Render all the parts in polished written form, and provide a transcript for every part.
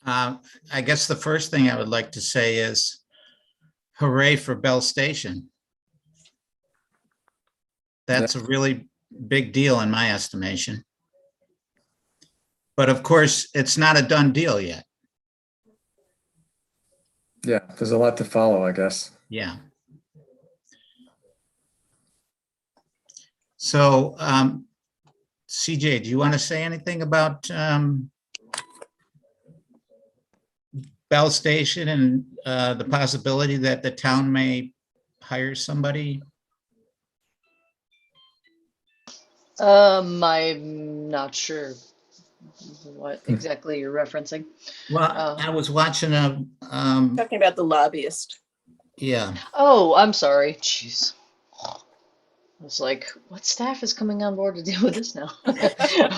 Uh, I guess the first thing I would like to say is hooray for Bell Station. That's a really big deal in my estimation. But of course, it's not a done deal yet. Yeah, there's a lot to follow, I guess. Yeah. So, CJ, do you want to say anything about Bell Station and the possibility that the town may hire somebody? I'm not sure what exactly you're referencing. Well, I was watching Talking about the lobbyist. yeah. Oh, I'm sorry. Jeez. I was like, what staff is coming on board to deal with this now?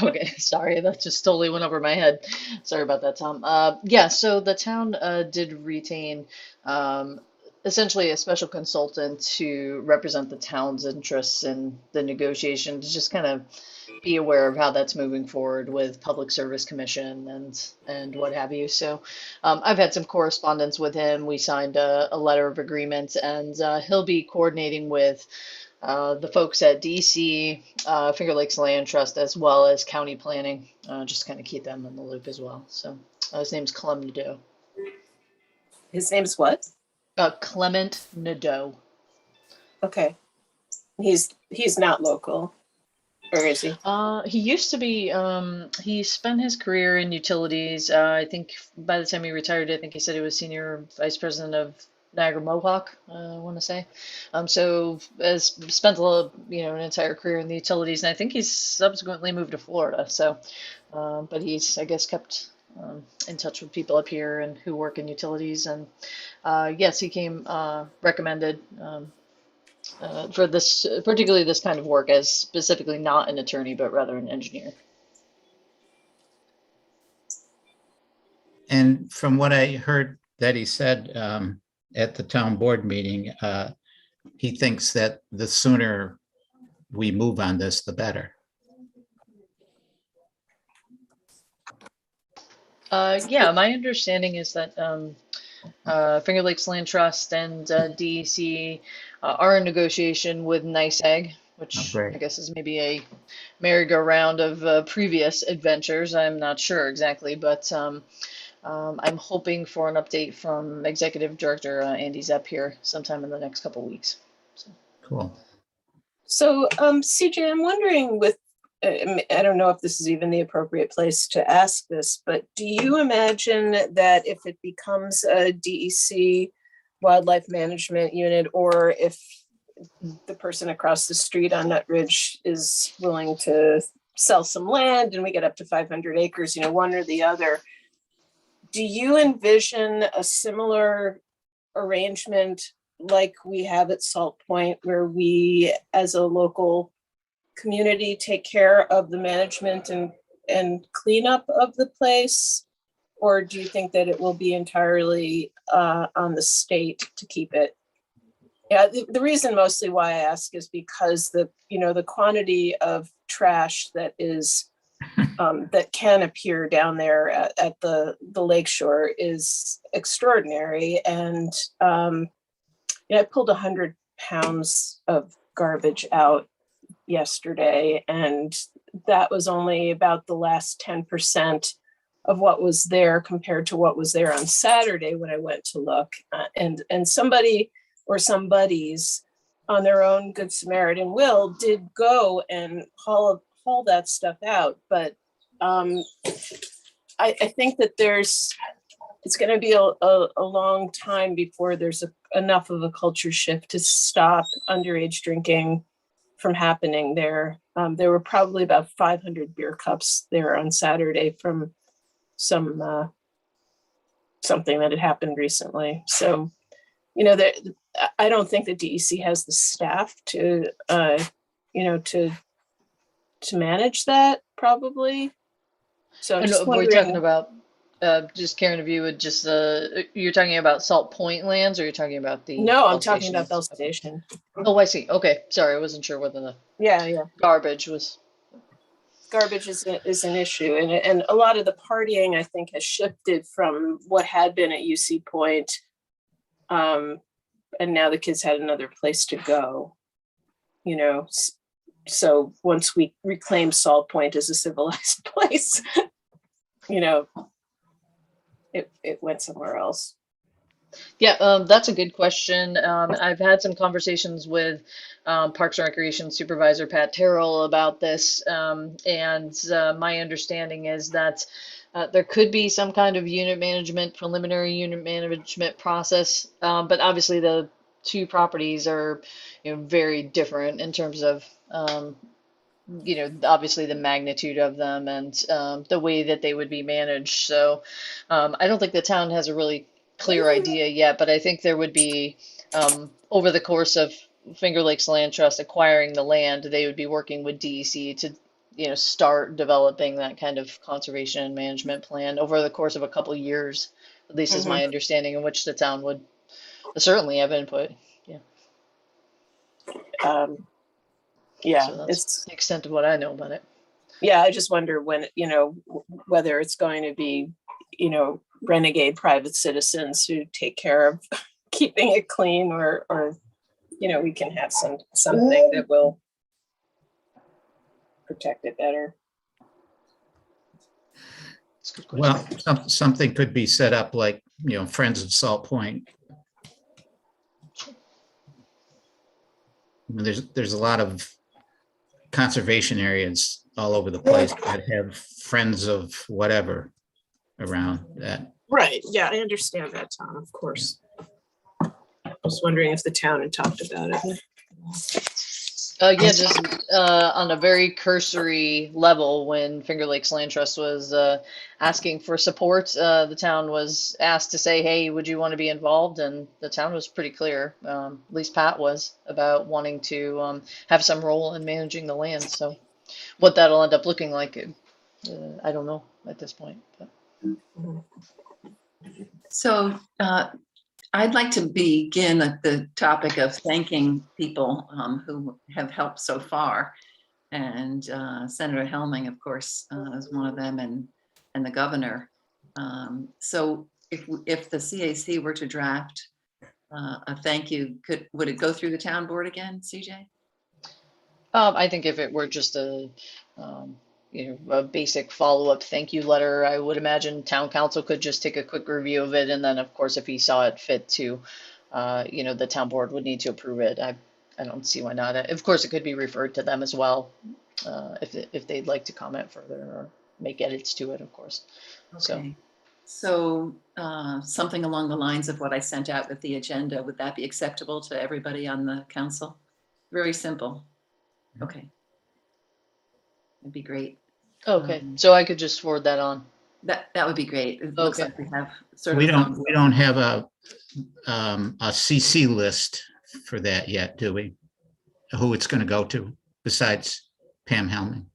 Okay, sorry, that just totally went over my head. Sorry about that, Tom. Yeah, so the town did retain um, essentially a special consultant to represent the town's interests in the negotiation, to just kind of be aware of how that's moving forward with Public Service Commission and what have you. So I've had some correspondence with him. We signed a letter of agreement, and he'll be coordinating with the folks at DC, Finger Lakes Land Trust, as well as county planning, just kind of keep them in the loop as well. So his name's Clem Nadeau. His name's what? Clement Nadeau. Okay. He's not local, or is he? He used to be, he spent his career in utilities. I think by the time he retired, I think he said he was senior vice president of Niagara Mohawk, I want to say. So has spent a little, an entire career in the utilities, and I think he's subsequently moved to Florida. So, but he's, I guess, kept in touch with people up here and who work in utilities. And yes, he came recommended for this, particularly this kind of work, as specifically not an attorney, but rather an engineer. And from what I heard that he said at the town board meeting, he thinks that the sooner we move on this, the better. Yeah, my understanding is that Finger Lakes Land Trust and DEC are in negotiation with NICEAG, which Oh, great. I guess is maybe a merry-go-round of previous adventures. I'm not sure exactly, but I'm hoping for an update from Executive Director Andy Zepp here sometime in the next couple weeks. So. Cool. So, CJ, I'm wondering I don't know if this is even the appropriate place to ask this, but do you imagine that if it becomes a DEC wildlife management unit, or if the person across the street on Nut Ridge is willing to sell some land and we get up to 500 acres, one or the other, do you envision a similar arrangement like we have at Salt Point, where we as a local community take care of the management and cleanup of the place? Or do you think that it will be entirely on the state to keep it? Yeah, the reason mostly why I ask is because the quantity of trash that is that can appear down there at the lakeshore is extraordinary. And I pulled 100 pounds of garbage out yesterday, and that was only about the last 10% of what was there compared to what was there on Saturday when I went to look. And somebody or somebodies on their own Good Samaritan will did go and haul that stuff out. But I think that it's going to be a long time before there's enough of a culture shift to stop underage drinking from happening there. There were probably about 500 beer cups there on Saturday from something that had happened recently. So, I don't think the DEC has the staff to manage that, probably. So I'm just wondering. We're talking about just Karen, if you would just you're talking about Salt Point lands, or you're talking about the No, I'm Bell talking Station about Bell lands? Station. Oh, I see. Okay, sorry, I wasn't sure whether the Yeah. garbage was. garbage is an issue, and a lot of the partying, I think, has shifted from what had been at UC Point, and now the kids had another place to go. You know, so once we reclaim Salt Point as a civilized place, you know, it went somewhere else. Yeah, that's a good question. I've had some conversations with Parks and Recreation Supervisor Pat Terrell about this, and my understanding is that there could be some kind of preliminary unit management process, but obviously the two properties are, very different in terms of, obviously the magnitude of them and the way that they would be managed. So I don't think the town has a really clear idea yet, but I think there would be, over the course of Finger Lakes Land Trust acquiring the land, they would be working with DEC to, start developing that kind of conservation and management plan over the course of a couple of years, at least is my understanding, in which the town would certainly have input. Yeah. Yeah, So that's it's the extent of what I know about it. yeah. I just wonder when, whether it's going to be, renegade private citizens who take care of keeping it clean, or we can have something that will protect it better. That's a good question. Well, something could be set up like, Friends of Salt Point. I mean, there's a lot of conservation areas all over the place that have friends of whatever around that. Right. Yeah, I understand that, Tom, of course. I was wondering if the town had talked about it. Yeah, just on a very cursory level, when Finger Lakes Land Trust was asking for support, the town was asked to say, hey, would you want to be involved? And the town was pretty clear, at least Pat was, about wanting to have some role in managing the land. So what that'll end up looking like, I don't know at this point. But. So I'd like to begin at the topic of thanking people who have helped so far. And Senator Helming, of course, is one of them, and the governor. So if the CAC were to draft a thank you, would it go through the town board again, CJ? I think if it were just a basic follow-up thank you letter, I would imagine town council could just take a quick review of it, and then of course if he saw it fit to, the town board would need to approve it. I don't see why not. Of course, it could be referred to them as well, if they'd like to comment further or make edits to it, of course. Okay. So something along the lines of what I sent out with the agenda, would that be acceptable to everybody on the council? Very simple. Okay. That'd be great. Okay, so I could just forward that on. That would be great. It looks Okay. like we have sort We of. don't have a CC list for that yet, do we? Who it's going to go to besides Pam Helming?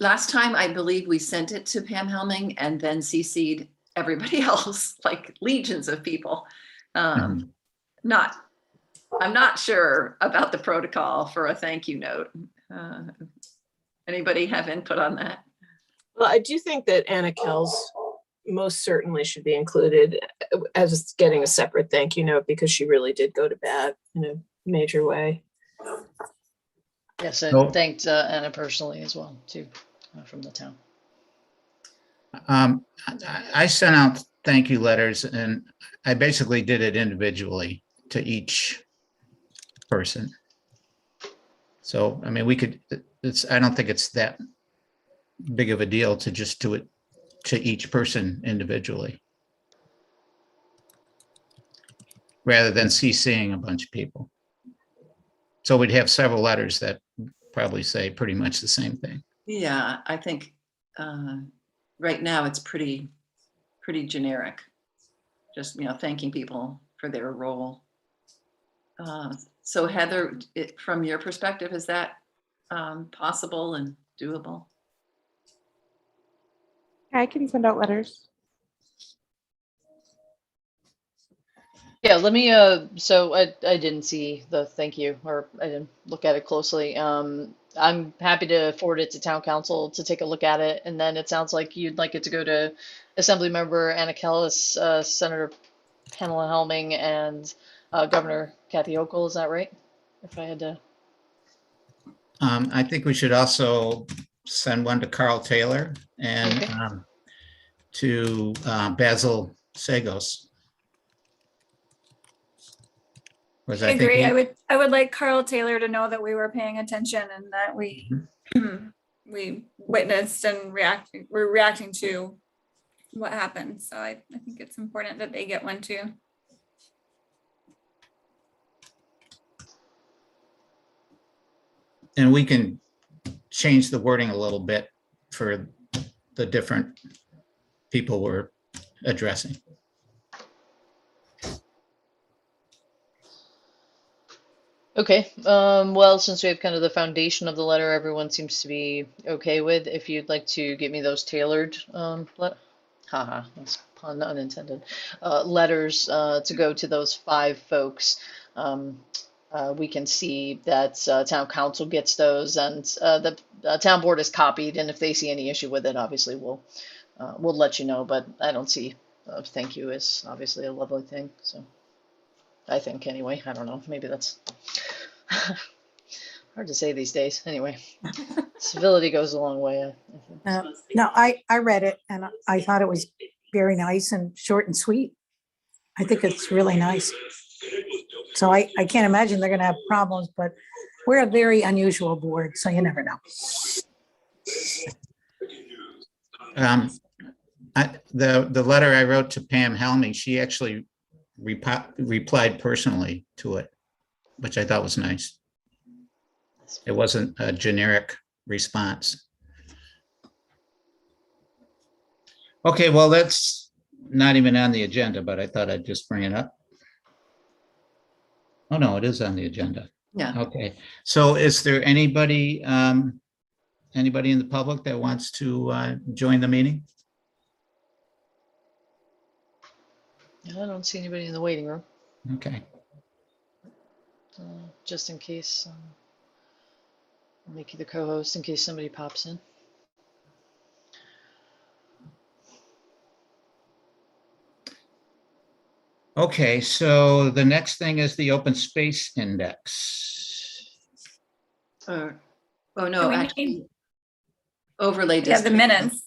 Last time I believe we sent it to Pam Helming and then CC'd everybody else, like legions of people. I'm not sure about the protocol for a thank you note. Anybody have input on that? Well, I do think that Anna Kells most certainly should be included as getting a separate thank you note, because she really did go to bat in a major way. Yes, I So- thanked Anna personally as well, too, from the town. I sent out thank you letters, and I basically did it individually to each person. So, I mean, I don't think it's that big of a deal to just do it to each person individually, rather than CCing a bunch of people. So we'd have several letters that probably say pretty much the same thing. Yeah, I think right now it's pretty generic. Just, thanking people for their role. So Heather, from your perspective, is that possible and doable? I can send out letters. Yeah, let me, so I didn't see the thank you, or I didn't look at it closely. I'm happy to forward it to town council to take a look at it. And then it sounds like you'd like it to go to Assemblymember Anna Kellis, Senator Pamela Helming, and Governor Kathy Hochul. Is that right? If I had to. I think we should also send one to Carl Taylor and Okay. to Basil Sagos. I agree. I would like Carl Taylor to know that we were paying attention and that we we witnessed and we're reacting to what happened. So I think it's important that they get one too. And we can change the wording a little bit for the different people we're addressing. Okay, well, since we have kind of the foundation of the letter, everyone seems to be okay with. If you'd like to get me those tailored, haha, that's pun unintended, letters to go to those 5 folks, we can see that town council gets those, and the town board is copied. And if they see any issue with it, obviously we'll let you know. But I don't see thank you is obviously a lovely thing, so. I think anyway. I don't know. Maybe that's hard to say these days. Anyway, civility goes a long way. I think. No, I read it and I thought it was very nice and short and sweet. I think it's really nice. So I can't imagine they're going to have problems, but we're a very unusual board, so you never know. The letter I wrote to Pam Helming, she actually replied personally to it, which I thought was nice. It wasn't a generic response. Okay, well, that's not even on the agenda, but I thought I'd just bring it up. Oh, no, it is on the agenda. Yeah. Okay, so is there anybody in the public that wants to join the meeting? I don't see anybody in the waiting room. Okay. Just in case, I'll make you the co-host in case somebody pops in. Okay, so the next thing is the open space index. Oh no, We actually, need- overlay Yeah, the district. minutes.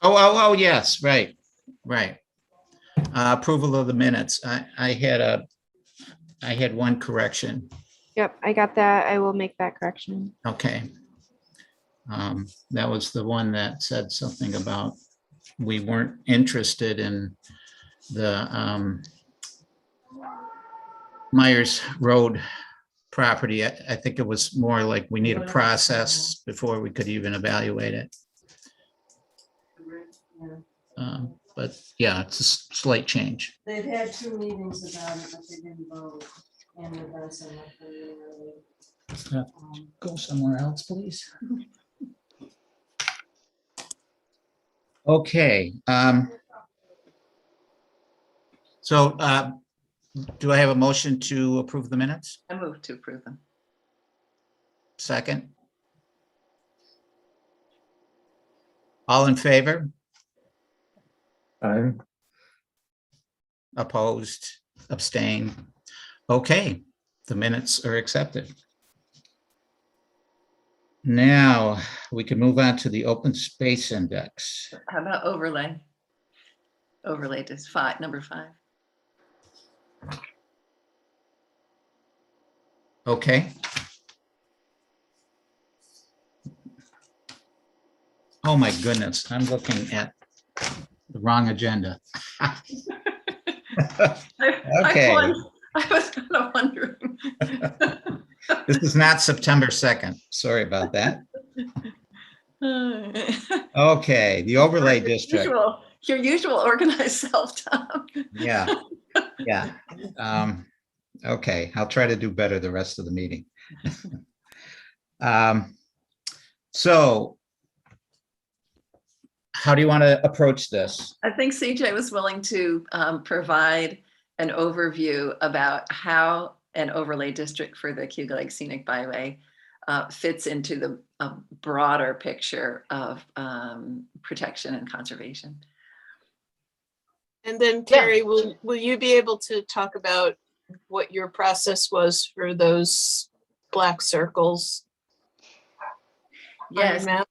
Oh, yes, right. Approval of the minutes. I had one correction. Yep, I got that. I will make that correction. Okay. That was the one that said something about we weren't interested in the Myers Road property. I think it was more like we need a process before we could even evaluate it. But yeah, it's a slight change. They've had 2 meetings about it, but they didn't vote. And they're going to send it. Go somewhere else, please. Okay. So do I have a motion to approve the minutes? I move to approve them. Second? All in favor? I'm Opposed? Abstain? Okay, the minutes are accepted. Now, we can move on to the open space index. How about overlay? Overlay is number 5. Okay. Oh my goodness, I'm looking at the wrong agenda. Okay. I was kind of wondering. This is not September 2nd. Sorry about that. Okay, the overlay district. Your usual organized self, Tom. Yeah. Okay, I'll try to do better the rest of the meeting. So how do you want to approach this? I think CJ was willing to provide an overview about how an overlay district for the Cuba Lake Scenic Byway fits into the broader picture of protection and conservation. And then Yeah. Carrie, will you be able to talk about what your process was for those black circles on your Yes, map?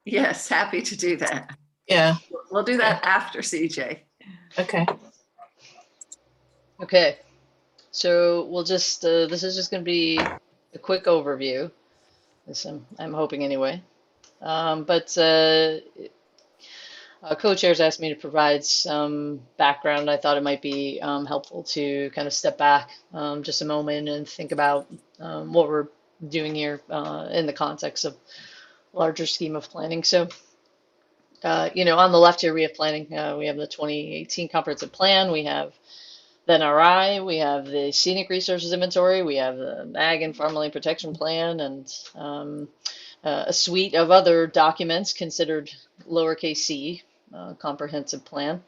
yes, happy to do that. Yeah, We'll do that after CJ. okay. Okay. So we'll just, this is just going to be a quick overview. This I'm hoping anyway. But co-chairs asked me to provide some background. I thought it might be helpful to kind of step back just a moment and think about what we're doing here in the context of larger scheme of planning. So, on the left here, we have planning. We have the 2018 comprehensive plan. We have the NRI. We have the scenic resources inventory. We have the ag and farmland protection plan, and a suite of other documents considered lowercase c, comprehensive plan.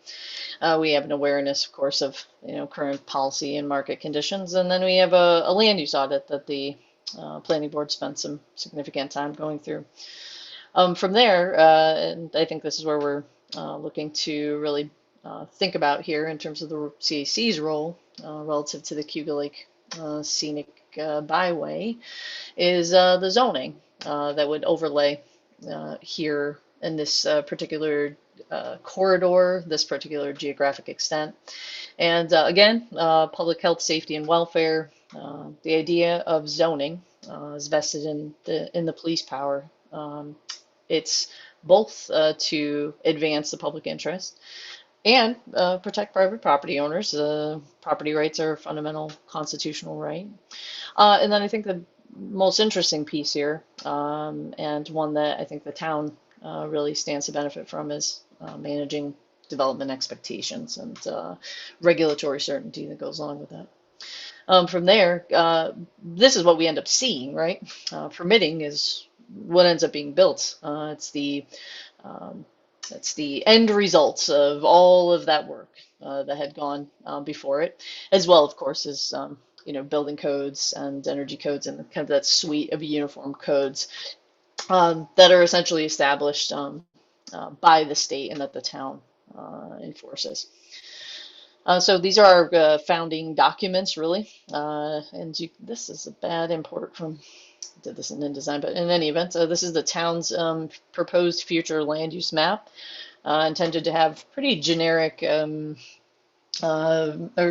We have an awareness, of course, of current policy and market conditions, and then we have a land use audit that the planning board spent some significant time going through. From there, and I think this is where we're looking to really think about here in terms of the CAC's role relative to the Cuba Lake Scenic Byway, is the zoning that would overlay here in this particular corridor, this particular geographic extent. And again, public health, safety, and welfare. The idea of zoning is vested in the police power. It's both to advance the public interest and protect private property owners. Property rights are a fundamental constitutional right. And then I think the most interesting piece here, and one that I think the town really stands to benefit from, is managing development expectations and regulatory certainty that goes along with that. From there, this is what we end up seeing, right? Permitting is what ends up being built. It's the end results of all of that work that had gone before it, as well, of course, as building codes and energy codes and kind of that suite of uniform codes that are essentially established by the state and that the town enforces. So these are our founding documents, really. This is a bad import from, did this in InDesign, but in any event, this is the town's proposed future land use map, intended to have pretty generic, or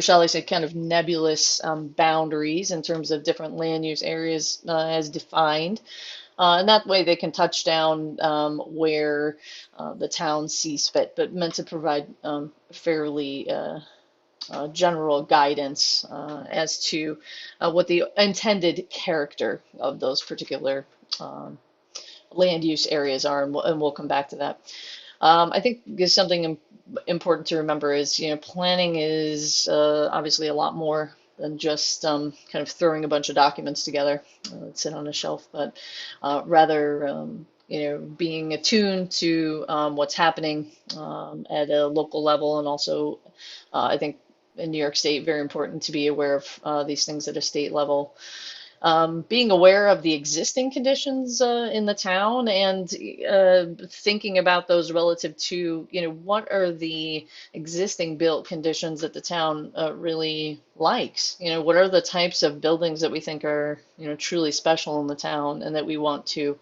shall I say, kind of nebulous boundaries in terms of different land use areas as defined. And that way they can touch down where the town sees fit, but meant to provide fairly general guidance as to what the intended character of those particular land use areas are, and we'll come back to that. I think there's something important to remember is, planning is obviously a lot more than just kind of throwing a bunch of documents together that sit on a shelf, but rather being attuned to what's happening at a local level, and also I think in New York State, very important to be aware of these things at a state level. Being aware of the existing conditions in the town, and thinking about those relative to, what are the existing built conditions that the town really likes? What are the types of buildings that we think are, truly special in the town, and that we want to,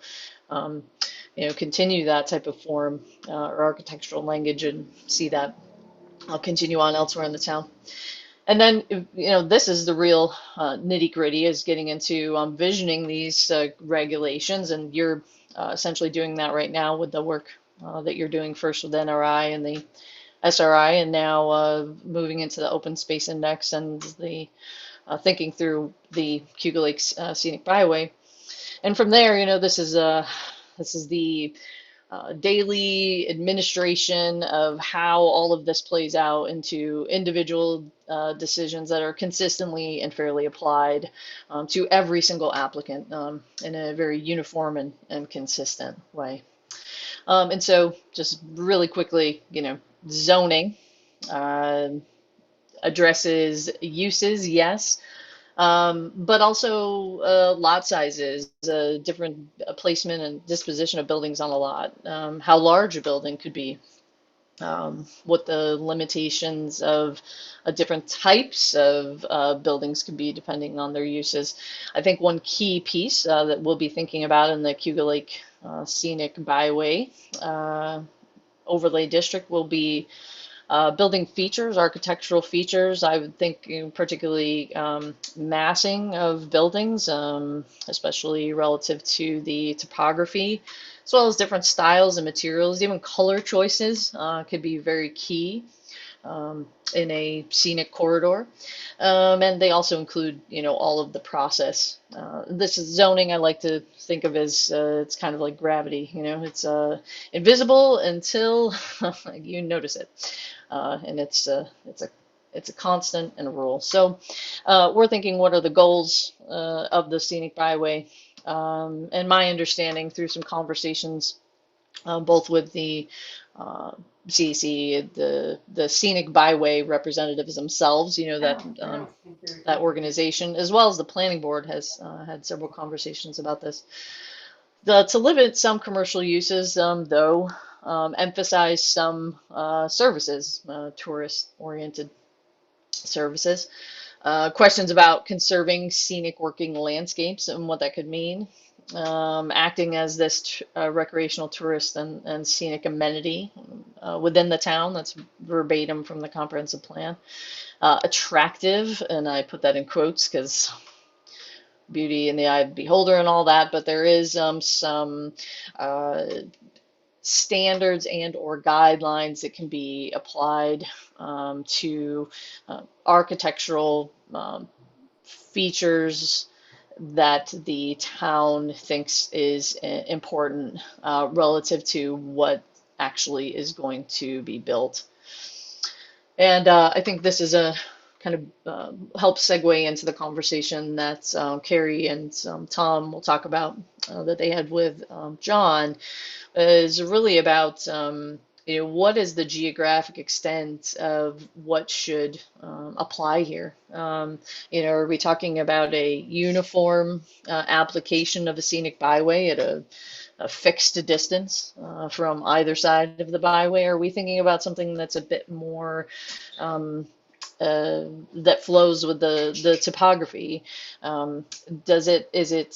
continue that type of form or architectural language and see that continue on elsewhere in the town. And then, this is the real nitty gritty, is getting into visioning these regulations, and you're essentially doing that right now with the work that you're doing first with NRI and the SRI, and now moving into the Open Space Index and the thinking through the Cuba Lakes Scenic Byway. And from there, this is the daily administration of how all of this plays out into individual decisions that are consistently and fairly applied to every single applicant in a very uniform and consistent way. And so just really quickly, zoning addresses uses, yes. But also lot sizes, different placement and disposition of buildings on a lot, how large a building could be, what the limitations of different types of buildings could be depending on their uses. I think one key piece that we'll be thinking about in the Cuba Lake Scenic Byway overlay district will be building features, architectural features. I would think, particularly massing of buildings, especially relative to the topography, as well as different styles and materials. Even color choices could be very key in a scenic corridor. And they also include, all of the process. This is zoning I like to think of as it's kind of like gravity, it's invisible until you notice it. And it's a constant and a rule. So we're thinking, what are the goals of the scenic byway? And my understanding through some conversations, both with the CEC, the scenic byway representatives themselves, that organization, as well as the planning board has had several conversations about this. To limit some commercial uses, though, emphasize some services, tourist-oriented services. Questions about conserving scenic working landscapes and what that could mean. Acting as this recreational tourist and scenic amenity within the town. That's verbatim from the comprehensive plan. Attractive, and I put that in quotes because beauty in the eye of the beholder and all that, but there is some standards and or guidelines that can be applied to architectural features that the town thinks is important relative to what actually is going to be built. And I think this is a kind of helps segue into the conversation that Carrie and Tom will talk about that they had with John, is really about what is the geographic extent of what should apply here? Are we talking about a uniform application of a scenic byway at a fixed distance from either side of the byway? Are we thinking about something that's a bit more that flows with the topography? Is it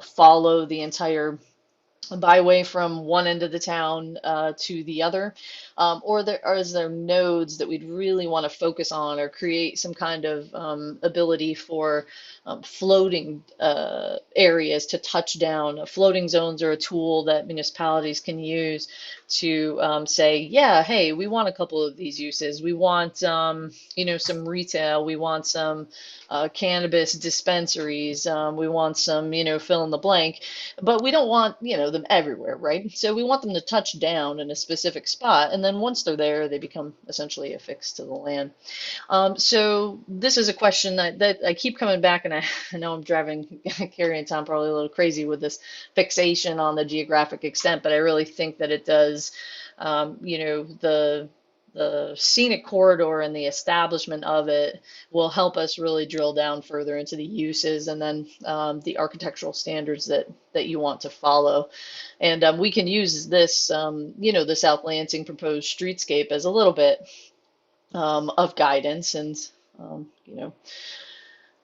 follow the entire byway from one end of the town to the other, or is there nodes that we'd really want to focus on or create some kind of ability for floating areas to touch down? Floating zones are a tool that municipalities can use to say, yeah, hey, we want a couple of these uses. We want, some retail. We want some cannabis dispensaries. We want some, fill in the blank. But we don't want, them everywhere, right? So we want them to touch down in a specific spot. And then once they're there, they become essentially affixed to the land. So this is a question that I keep coming back, and I know I'm driving Carrie and Tom probably a little crazy with this fixation on the geographic extent, but I really think that it does, the scenic corridor and the establishment of it will help us really drill down further into the uses and then the architectural standards that you want to follow. And we can use this, the South Lansing proposed streetscape as a little bit of guidance. And,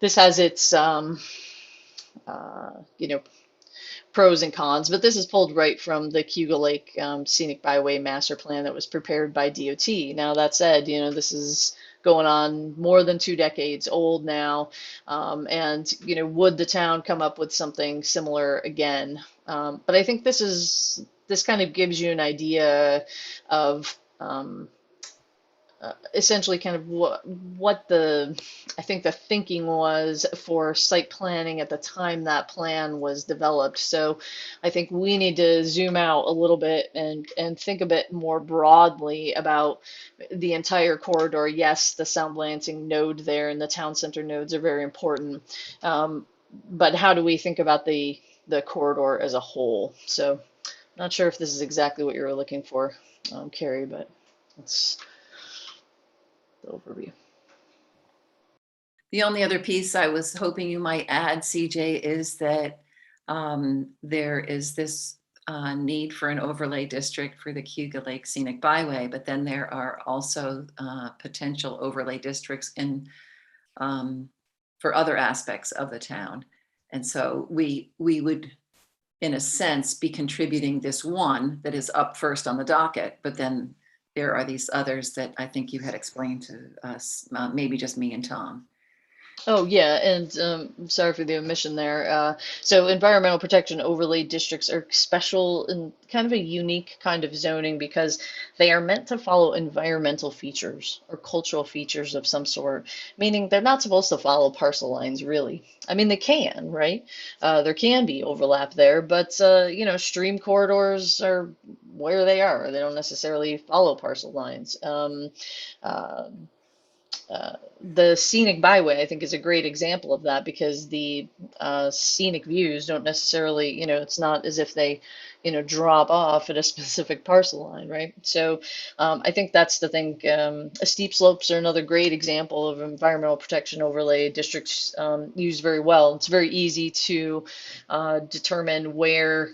this has its, pros and cons, but this is pulled right from the Cuba Lake Scenic Byway Master Plan that was prepared by DOT. Now, that said, this is going on more than 2 decades old now, and would the town come up with something similar again? But I think this kind of gives you an idea of essentially kind of what I think the thinking was for site planning at the time that plan was developed. So I think we need to zoom out a little bit and think a bit more broadly about the entire corridor. Yes, the South Lansing node there and the town center nodes are very important, but how do we think about the corridor as a whole? So not sure if this is exactly what you were looking for, Carrie, but it's the overview. The only other piece I was hoping you might add, CJ, is that there is this need for an overlay district for the Cuga Lake Scenic Byway, but then there are also potential overlay districts in for other aspects of the town. And so we would, in a sense, be contributing this one that is up first on the docket, but then there are these others that I think you had explained to us, maybe just me and Tom. Oh, yeah, and sorry for the omission there. So environmental protection overlay districts are special and kind of a unique kind of zoning because they are meant to follow environmental features or cultural features of some sort, meaning they're not supposed to follow parcel lines, really. I mean, they can, right? There can be overlap there, but you know, stream corridors are where they are. They don't necessarily follow parcel lines. Uh, the scenic byway, I think, is a great example of that because the scenic views don't necessarily, you know, it's not as if they, you know, drop off at a specific parcel line, right? So I think that's the thing. Steep slopes are another great example of environmental protection overlay districts used very well. It's very easy to determine where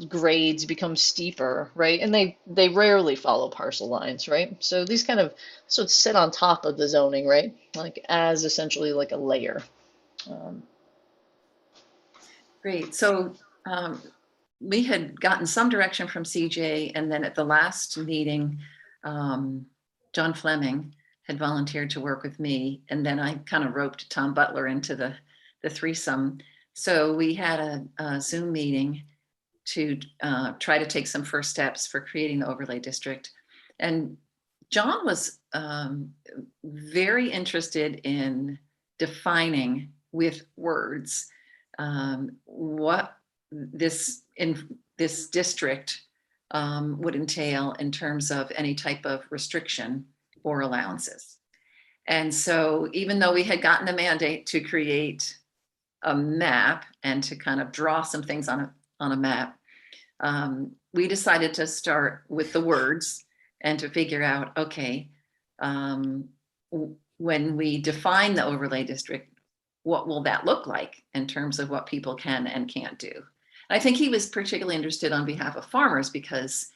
grades become steeper, right? And they rarely follow parcel lines, right? So these kind of so it's sit on top of the zoning, right? Like as essentially like a layer. Great. So we had gotten some direction from CJ, and then at the last meeting, John Fleming had volunteered to work with me, and then I kind of roped Tom Butler into the threesome. So we had a Zoom meeting to try to take some first steps for creating the overlay district. And John was very interested in defining with words what this district would entail in terms of any type of restriction or allowances. And so even though we had gotten a mandate to create a map and to kind of draw some things on a map, we decided to start with the words and to figure out, okay, when we define the overlay district, what will that look like in terms of what people can and can't do? And I think he was particularly interested on behalf of farmers because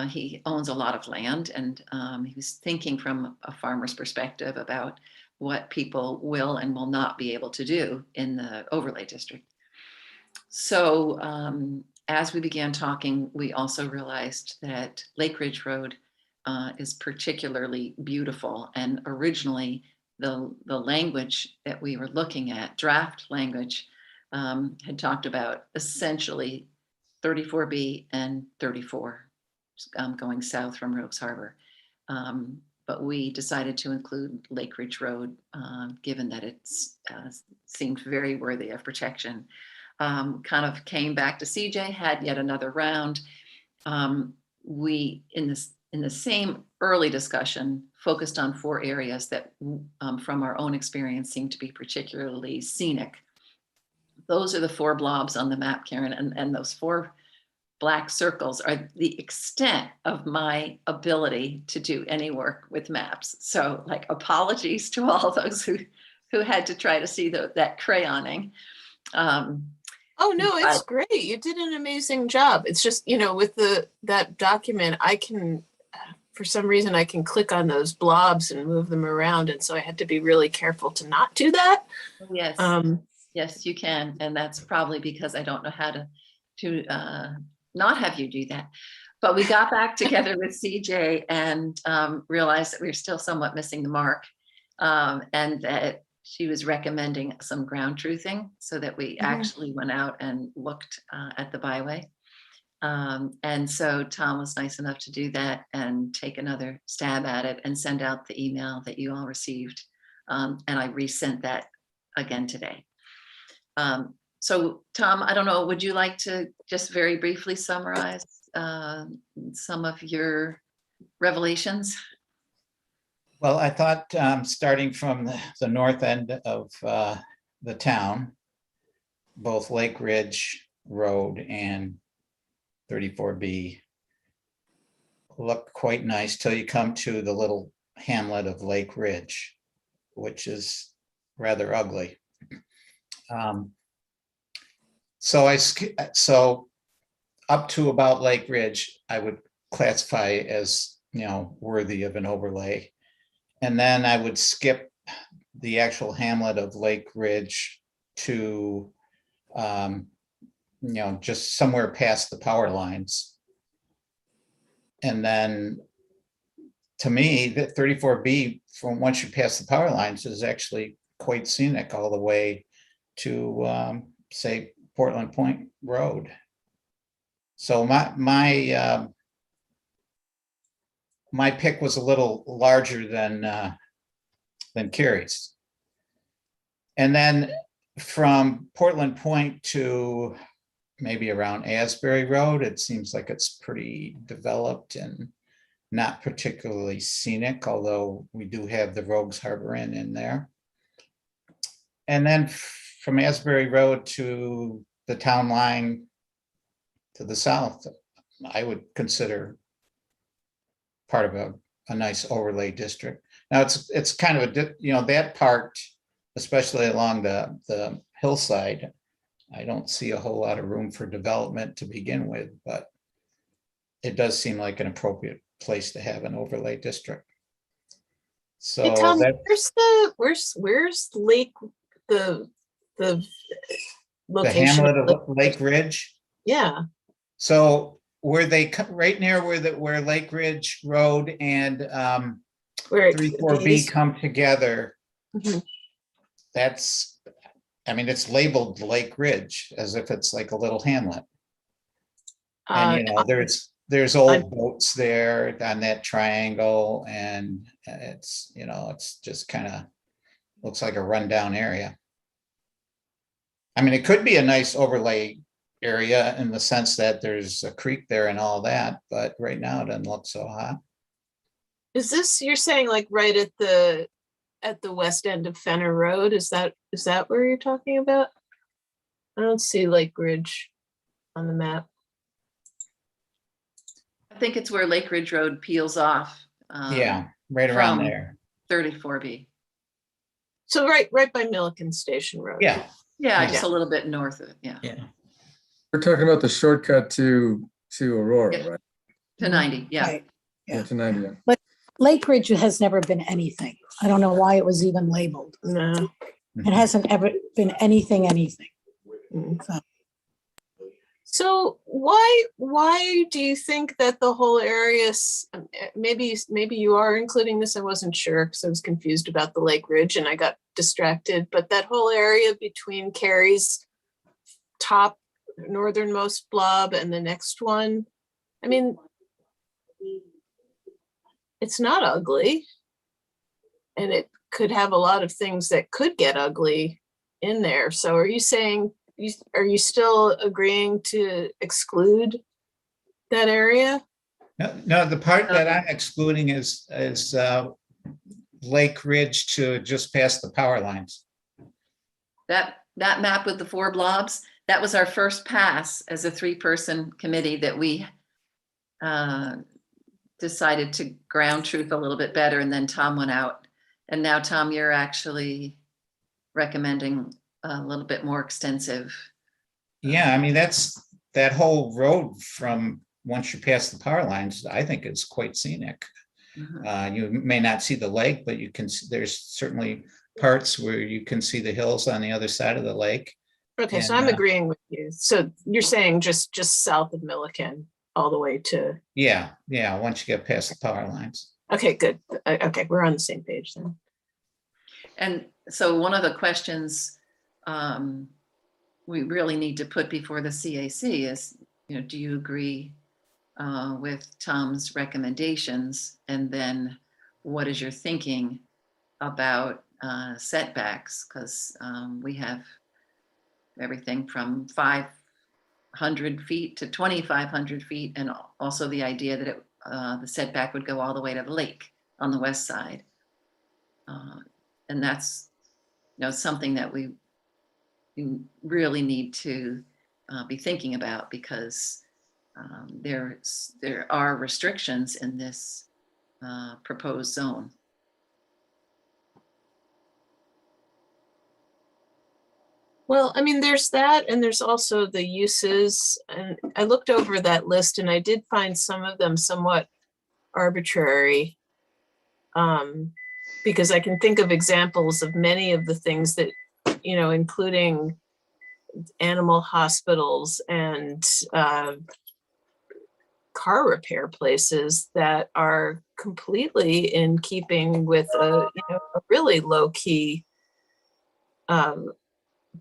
he owns a lot of land, and he was thinking from a farmer's perspective about what people will and will not be able to do in the overlay district. So as we began talking, we also realized that Lake Ridge Road is particularly beautiful. And originally, the language that we were looking at, draft language, had talked about essentially 34B and 34 going south from Rogues Harbor. But we decided to include Lake Ridge Road, given that it seemed very worthy of protection. Kind of came back to CJ, had yet another round. We, in the same early discussion, focused on 4 areas that from our own experience seemed to be particularly scenic. Those are the 4 blobs on the map, Karen, and those 4 black circles are the extent of my ability to do any work with maps. So like apologies to all those who had to try to see that crayoning. Oh, no, it's great. You did an amazing job. It's just, you know, with that document, I can, for some reason, I can click on those blobs and move them around. And so I had to be really careful to not do that. Yes, yes, you can. And that's probably because I don't know how to not have you do that. But we got back together with CJ and realized that we were still somewhat missing the mark, and that she was recommending some ground truthing so that we actually went out and looked at the byway. And so Tom was nice enough to do that and take another stab at it and send out the email that you all received. And I resent that again today. So Tom, I don't know, would you like to just very briefly summarize some of your revelations? Well, I thought starting from the north end of the town, both Lake Ridge Road and 34B look quite nice till you come to the little hamlet of Lake Ridge. which is rather ugly. So up to about Lake Ridge, I would classify as, worthy of an overlay. And then I would skip the actual hamlet of Lake Ridge to, just somewhere past the power lines. And then, to me, the 34B, from once you pass the power lines, is actually quite scenic all the way to, say, Portland Point Road. So my pick was a little larger than Carrie's. And then from Portland Point to maybe around Asbury Road, it seems like it's pretty developed and not particularly scenic, although we do have the Rogues Harbor Inn in there. And then from Asbury Road to the town line to the south, I would consider part of a nice overlay district. Now it's kind of that part, especially along the hillside, I don't see a whole lot of room for development to begin with, but it does seem like an appropriate place to have an overlay district. So Hey, Tom, that, where's Lake, the the location? hamlet of Lake Ridge. Yeah. So where they right near where Lake Ridge Road and Where 34B come together, Mhm. that's, it's labeled Lake Ridge as if it's like a little hamlet. And there's old boats there on that triangle, and it's just kind of looks like a rundown area. It could be a nice overlay area in the sense that there's a creek there and all that, but right now it doesn't look so hot. Is this, you're saying like right at the west end of Fenner Road? Is that where you're talking about? I don't see Lake Ridge on the map. I think it's where Lake Ridge Road peels off. Yeah, right around from there. 34B. So right by Milliken Station Road. Yeah. Yeah, just a little bit north of it. Yeah. Yeah. We're talking about the shortcut to Aurora, Yeah. right? To 90. Yeah. Right. Yeah. To 90. Yeah. But Lake Ridge has never been anything. I don't know why it was even labeled. No. It hasn't ever been anything. So, So why do you think that the whole area, maybe you are including this, I wasn't sure because I was confused about the Lake Ridge and I got distracted, but that whole area between Carrie's top northernmost blob and the next one, it's not ugly. And it could have a lot of things that could get ugly in there. So are you saying, are you still agreeing to exclude that area? No, the part that I'm excluding is Lake Ridge to just past the power lines. That map with the 4 blobs, that was our first pass as a 3-person committee that we decided to ground truth a little bit better, and then Tom went out. And now, Tom, you're actually recommending a little bit more extensive. Yeah, that's that whole road from once you pass the power lines, I think it's quite scenic. You may not see the lake, but you can, there's certainly parts where you can see the hills on the other side of the lake. Okay, so I'm agreeing with you. So you're saying just south of Milliken all the way to. Yeah, once you get past the power lines. Okay, good. Okay, we're on the same page then. And so one of the questions we really need to put before the CAC is, do you agree with Tom's recommendations? And then what is your thinking about setbacks? Because we have everything from 500 feet to 2,500 feet, and also the idea that the setback would go all the way to the lake on the west side. And that's something that we really need to be thinking about, because there are restrictions in this proposed zone. Well, I mean, there's that, and there's also the uses, and I looked over that list and I did find some of them somewhat arbitrary. Because I can think of examples of many of the things that, including animal hospitals and car repair places that are completely in keeping with a really low key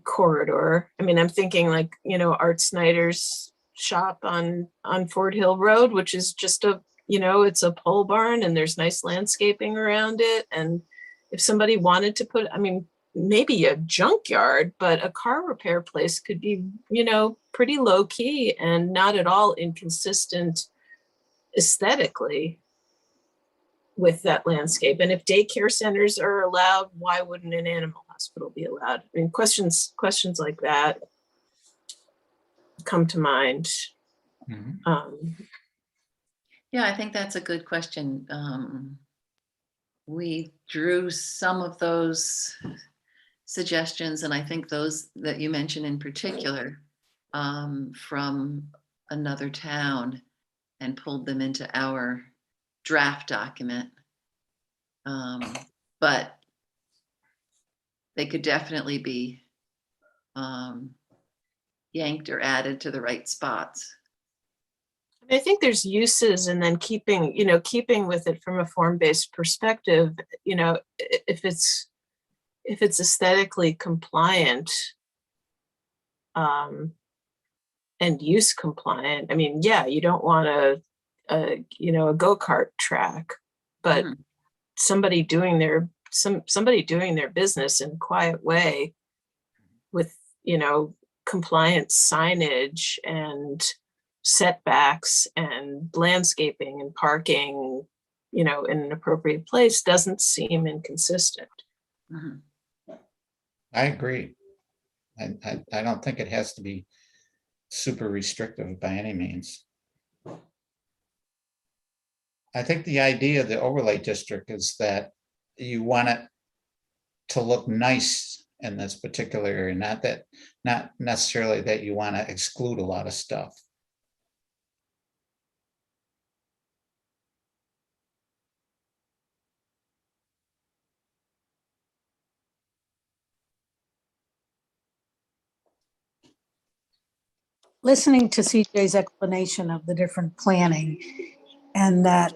corridor. I mean, I'm thinking like, Art Snyder's shop on Fort Hill Road, which is just it's a pole barn and there's nice landscaping around it. And if somebody wanted to put, I mean, maybe a junkyard, but a car repair place could be, pretty low key and not at all inconsistent aesthetically with that landscape. And if daycare centers are allowed, why wouldn't an animal hospital be allowed? I mean, questions like that come to mind. Yeah, I think that's a good question. We drew some of those suggestions, and I think those that you mentioned in particular, from another town and pulled them into our draft document. But they could definitely be yanked or added to the right spots. I think there's uses, and then keeping with it from a form-based perspective, if it's aesthetically compliant, and use compliant. I mean, yeah, you don't want a go-kart track, but somebody doing their business in a quiet way with, compliant signage and setbacks and landscaping and parking, in an appropriate place doesn't seem inconsistent. I agree. I don't think it has to be super restrictive by any means. I think the idea of the overlay district is that you want it to look nice in this particular area, not necessarily that you want to exclude a lot of stuff. Listening to CJ's explanation of the different planning, and that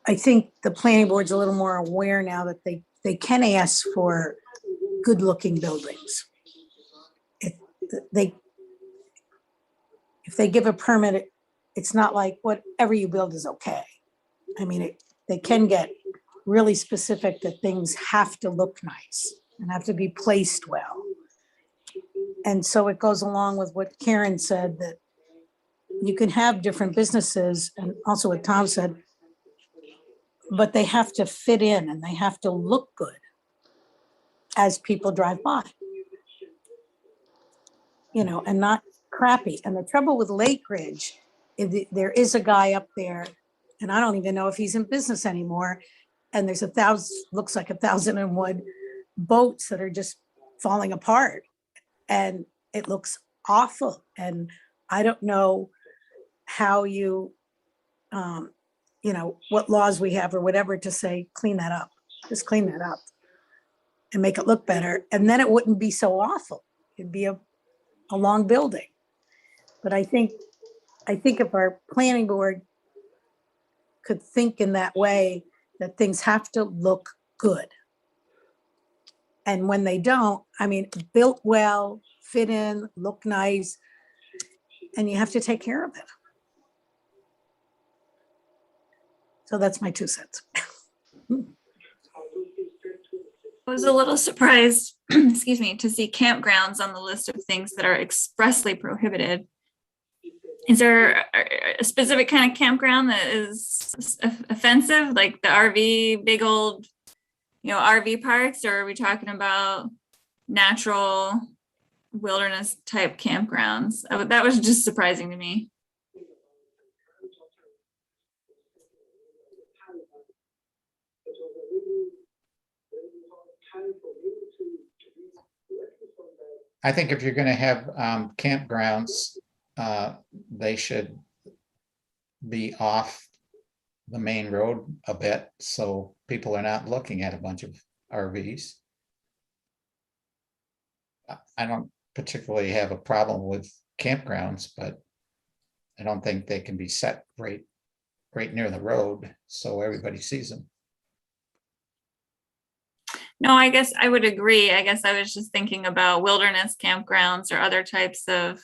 I think the planning board's a little more aware now that they can ask for good looking buildings. If they give a permit, it's not like whatever you build is okay. I mean, they can get really specific that things have to look nice and have to be placed well. And so it goes along with what Karen said, that you can have different businesses, and also what Tom said, but they have to fit in and they have to look good as people drive by, and not crappy. And the trouble with Lake Ridge is there is a guy up there, and I don't even know if he's in business anymore. And there's looks like 1,001 boats that are just falling apart, and it looks awful. And I don't know how you, what laws we have or whatever to say, clean that up, just clean that up and make it look better. And then it wouldn't be so awful. It'd be a long building. But I think if our planning board could think in that way, that things have to look good. And when they don't, I mean, built well, fit in, look nice, and you have to take care of it. So that's my 2 cents. I was a little surprised, excuse me, to see campgrounds on the list of things that are expressly prohibited. Is there a specific kind of campground that is offensive, like the RV, big old, RV parks, or are we talking about natural wilderness type campgrounds? That was just surprising to me. I think if you're going to have campgrounds, they should be off the main road a bit, so people are not looking at a bunch of RVs. I don't particularly have a problem with campgrounds, but I don't think they can be set right near the road so everybody sees them. No, I guess I would agree. I guess I was just thinking about wilderness campgrounds or other types of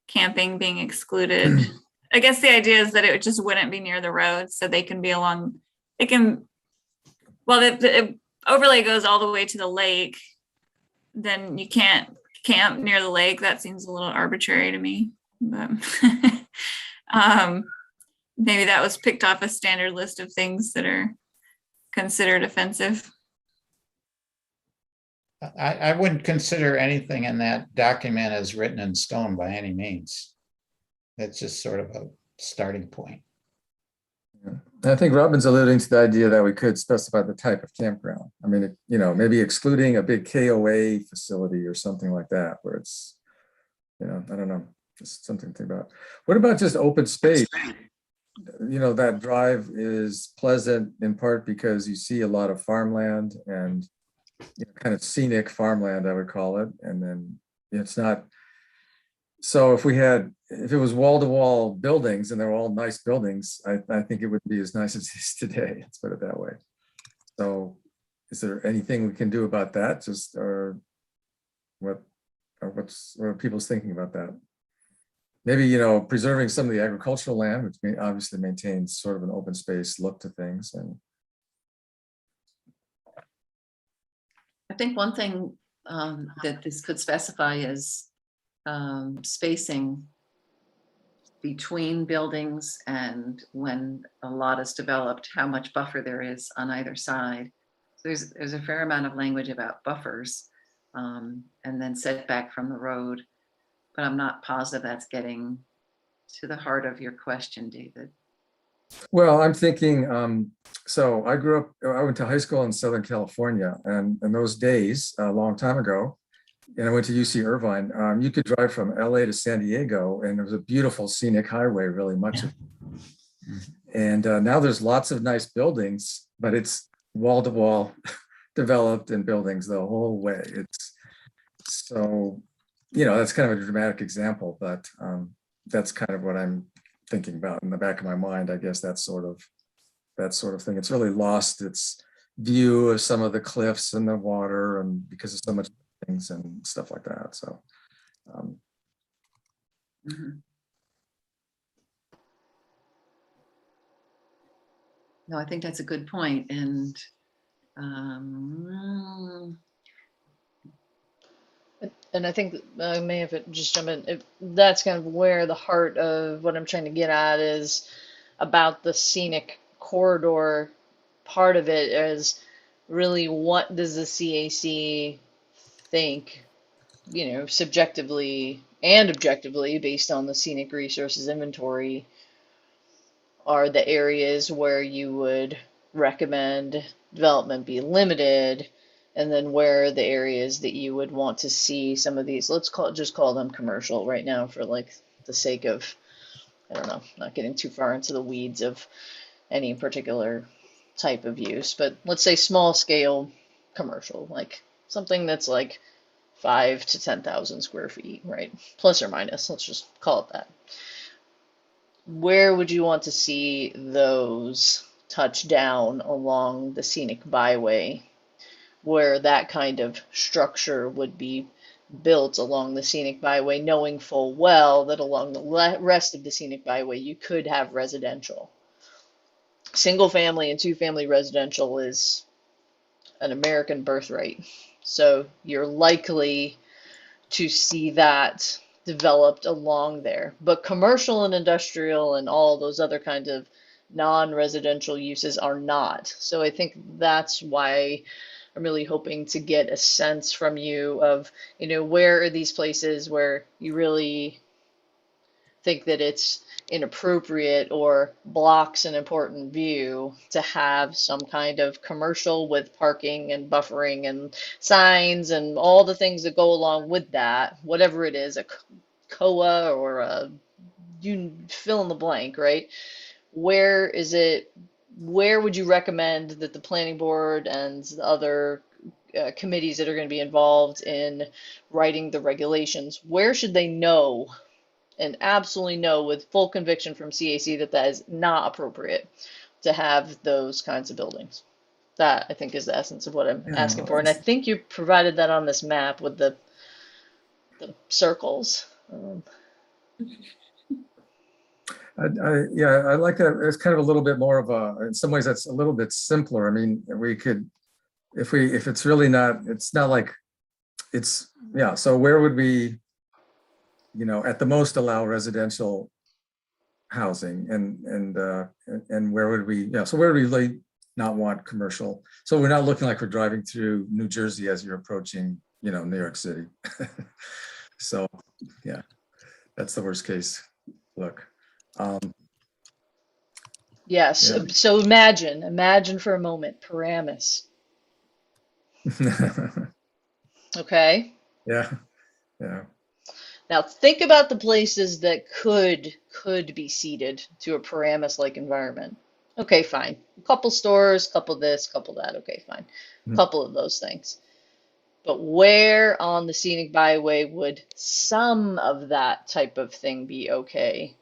camping being excluded. I guess the idea is that it just wouldn't be near the road, so they can be along, they can, well, the overlay goes all the way to the lake, then you can't camp near the lake. That seems a little arbitrary to me, but maybe that was picked off a standard list of things that are considered offensive. I wouldn't consider anything in that document as written in stone by any means. It's just sort of a starting point. Yeah. I think Robin's alluding to the idea that we could specify the type of campground. I mean, you know, maybe excluding a big KOA facility or something like that, where it's, you know, I don't know, just something to think about. What about just open space? You know, that drive is pleasant in part because you see a lot of farmland and, you know, kind of scenic farmland, I would call it. And then it's not, so if it was wall-to-wall buildings and they're all nice buildings, I think it would be as nice as it is today. Let's put it that way. So is there anything we can do about that? Just, or what are people's thinking about that? Maybe, you know, preserving some of the agricultural land, which obviously maintains sort of an open space look to things. And I think one thing that this could specify is spacing between buildings, and when a lot is developed, how much buffer there is on either side. So there's a fair amount of language about buffers and then setback from the road, but I'm not positive that's getting to the heart of your question, David. well, I'm thinking, so I went to high school in Southern California, and in those days, a long time ago, and I went to UC Irvine, you could drive from LA to San Diego, and it was a beautiful scenic highway, really much of it. And now there's lots of nice buildings, but it's wall to wall developed in buildings the whole way. It's so, you know, that's kind of a dramatic example, but that's kind of what I'm thinking about in the back of my mind. I guess that sort of thing. It's really lost its view of some of the cliffs and the water, and because of so much things and stuff like that. So No, I think that's a good point. And And I think I may have to just jump in. That's kind of where the heart of what I'm trying to get at is about the scenic corridor part of it is really what does the CAC think, you know, subjectively and objectively based on the scenic resources inventory are the areas where you would recommend development be limited, and then where are the areas that you would want to see some of these, let's just call them commercial right now for like the sake of, I don't know, not getting too far into the weeds of any particular type of use, but let's say small scale commercial, like something that's like 5 to 10,000 square feet, right? Plus or minus, let's just call it that. Where would you want to see those touch down along the scenic byway, where that kind of structure would be built along the scenic byway, knowing full well that along the rest of the scenic byway you could have residential? Single family and two family residential is an American birthright, so you're likely to see that developed along there. But commercial and industrial and all those other kinds of non-residential uses are not. So I think that's why I'm really hoping to get a sense from you of, you know, where are these places where you really think that it's inappropriate or blocks an important view to have some kind of commercial with parking and buffering and signs and all the things that go along with that, whatever it is, a COA or a, you fill in the blank, right? Where is it, where would you recommend that the planning board and the other committees that are going to be involved in writing the regulations, where should they know and absolutely know with full conviction from CAC that that is not appropriate to have those kinds of buildings? That I think is the essence of what I'm asking for. And I think you provided that on this map with the circles. Yeah, I like that. It's kind of a little bit more of a, in some ways that's a little bit simpler. I mean, we could, if it's really not, it's not like it's, yeah. So where would we, at the most allow residential housing and where would we, so where would we really not want commercial? So we're not looking like we're driving through New Jersey as you're approaching, New York City. So yeah, that's the worst case look. Yes. Yeah. So imagine for a moment, Paramus. Okay. Yeah. Now think about the places that could be seeded to a Paramus-like environment. Okay, fine. A couple stores, couple this, couple that. Okay, fine. A couple of those things. But where on the scenic byway would some of that type of thing be okay?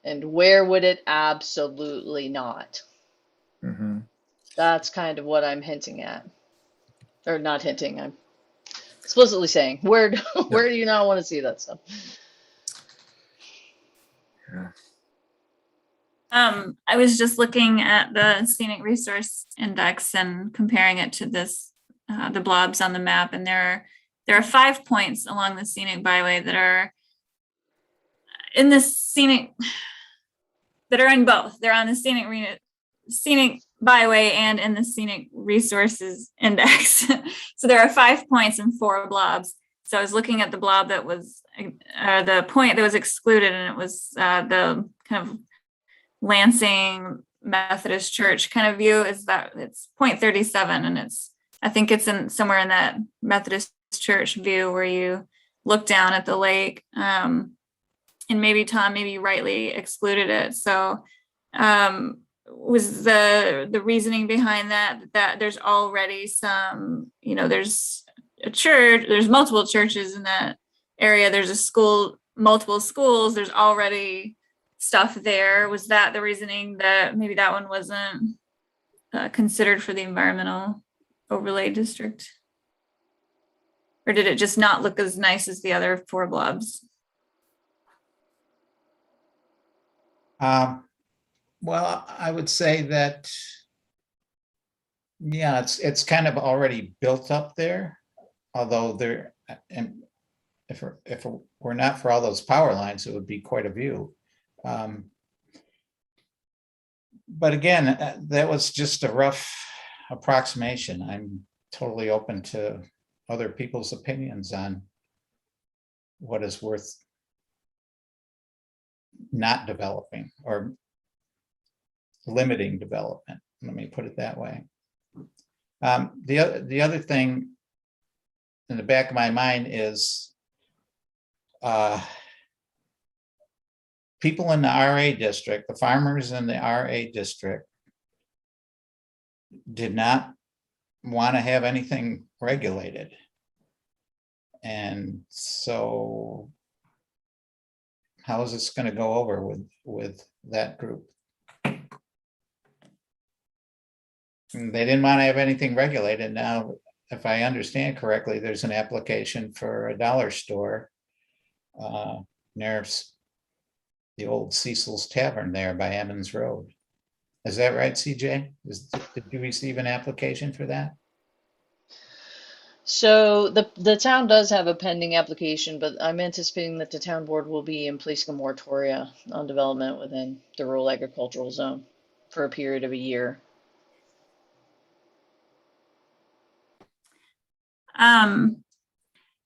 And where would it absolutely not? That's kind of what I'm hinting at. Or not hinting, I'm explicitly saying, where do you not want to see that stuff? I was just looking at the scenic resource index and comparing it to this, the blobs on the map, and there are 5 points along the scenic byway that are in the scenic, that are in both. They're on the scenic byway and in the scenic resources index. So there are 5 points and 4 blobs. So I was looking at the blob that was the point that was excluded, and it was the kind of Lansing Methodist Church kind of view. Is that it's 0.37, and I think it's in somewhere in that Methodist Church view where you look down at the lake. And maybe Tom, maybe you rightly excluded it. So was the reasoning behind that there's already some, there's a church, there's multiple churches in that area, there's a school, multiple schools, there's already stuff there. Was that the reasoning that maybe that one wasn't considered for the environmental overlay district? Or did it just not look as nice as the other 4 blobs? Well, I would say that, yeah, it's kind of already built up there, although there, and if it were not for all those power lines, it would be quite a view. But again, that was just a rough approximation. I'm totally open to other people's opinions on what is worth not developing or limiting development. Let me put it that way. The other thing in the back of my mind is people in the RA district, the farmers in the RA district, did not want to have anything regulated. And so how is this going to go over with that group? And they didn't want to have anything regulated. Now, if I understand correctly, there's an application for a dollar store near the old Cecil's Tavern there by Emmons Road. Is that right, CJ? Did you receive an application for that? So the town does have a pending application, but I'm anticipating that the town board will be in placing a moratoria on development within the rural agricultural zone for a period of a year.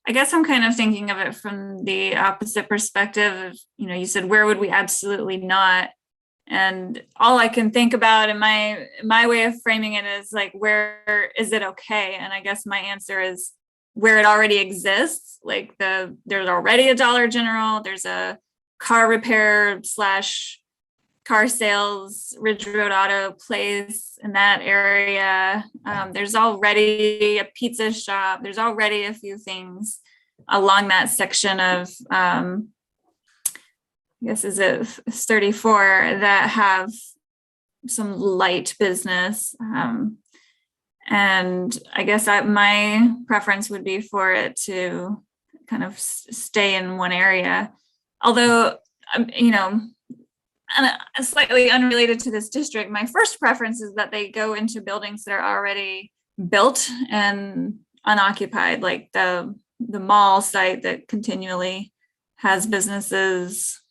I guess I'm kind of thinking of it from the opposite perspective of, you said, where would we absolutely not? And all I can think about in my way of framing it is like, where is it okay? And I guess my answer is where it already exists. Like there's already a Dollar General, there's a car repair / car sales, Ridge Road Auto place in that area. There's already a pizza shop. There's already a few things along that section of, I guess, is it 34 that have some light business. And I guess my preference would be for it to kind of stay in one area. Although, and slightly unrelated to this district, my first preference is that they go into buildings that are already built and unoccupied, like the mall site that continually has businesses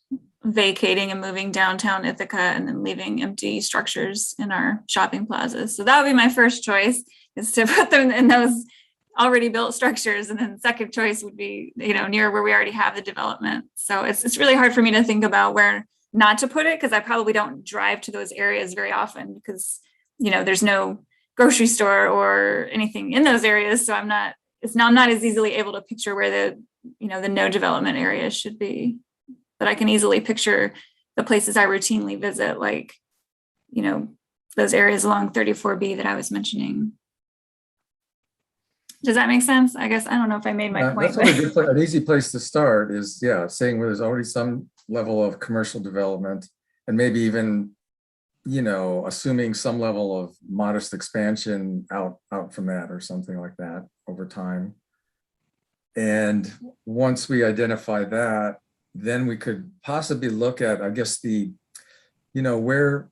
vacating and moving downtown Ithaca and then leaving empty structures in our shopping plazas. So that would be my first choice, is to put them in those already built structures. And then second choice would be, near where we already have the development. So it's really hard for me to think about where not to put it, because I probably don't drive to those areas very often because, there's no grocery store or anything in those areas. So I'm not as easily able to picture where the no development areas should be. But I can easily picture the places I routinely visit, like, those areas along 34B that I was mentioning. Does that make sense? I guess, I don't know if I made my point. That's a good an easy place to start is, saying where there's already some level of commercial development and maybe even, assuming some level of modest expansion out from that or something like that over time. And once we identify that, then we could possibly look at, I guess, where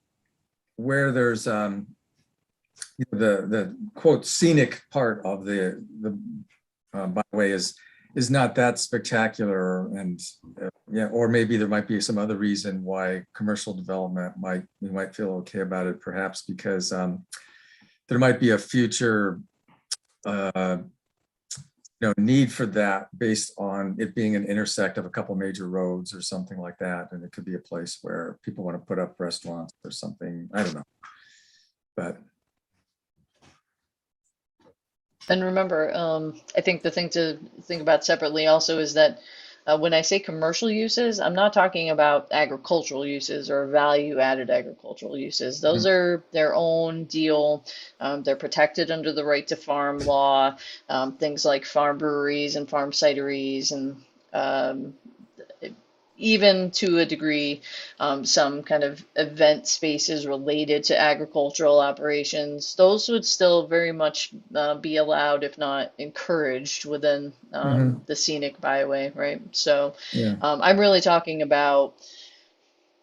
there's the quote scenic part of the byway is not that spectacular, and or maybe there might be some other reason why commercial development we might feel okay about it, perhaps because there might be a future need for that based on it being an intersect of a couple major roads or something like that. And it could be a place where people want to put up restaurants or something. I don't know. But. And remember, I think the thing to think about separately also is that when I say commercial uses, I'm not talking about agricultural uses or value-added agricultural uses. Those are their own deal. They're protected under the right to farm law, things like farm breweries and farm cideries, and even to a degree, some kind of event spaces related to agricultural operations. Those would still very much be allowed, if not encouraged, within the scenic byway, right? So I'm really talking about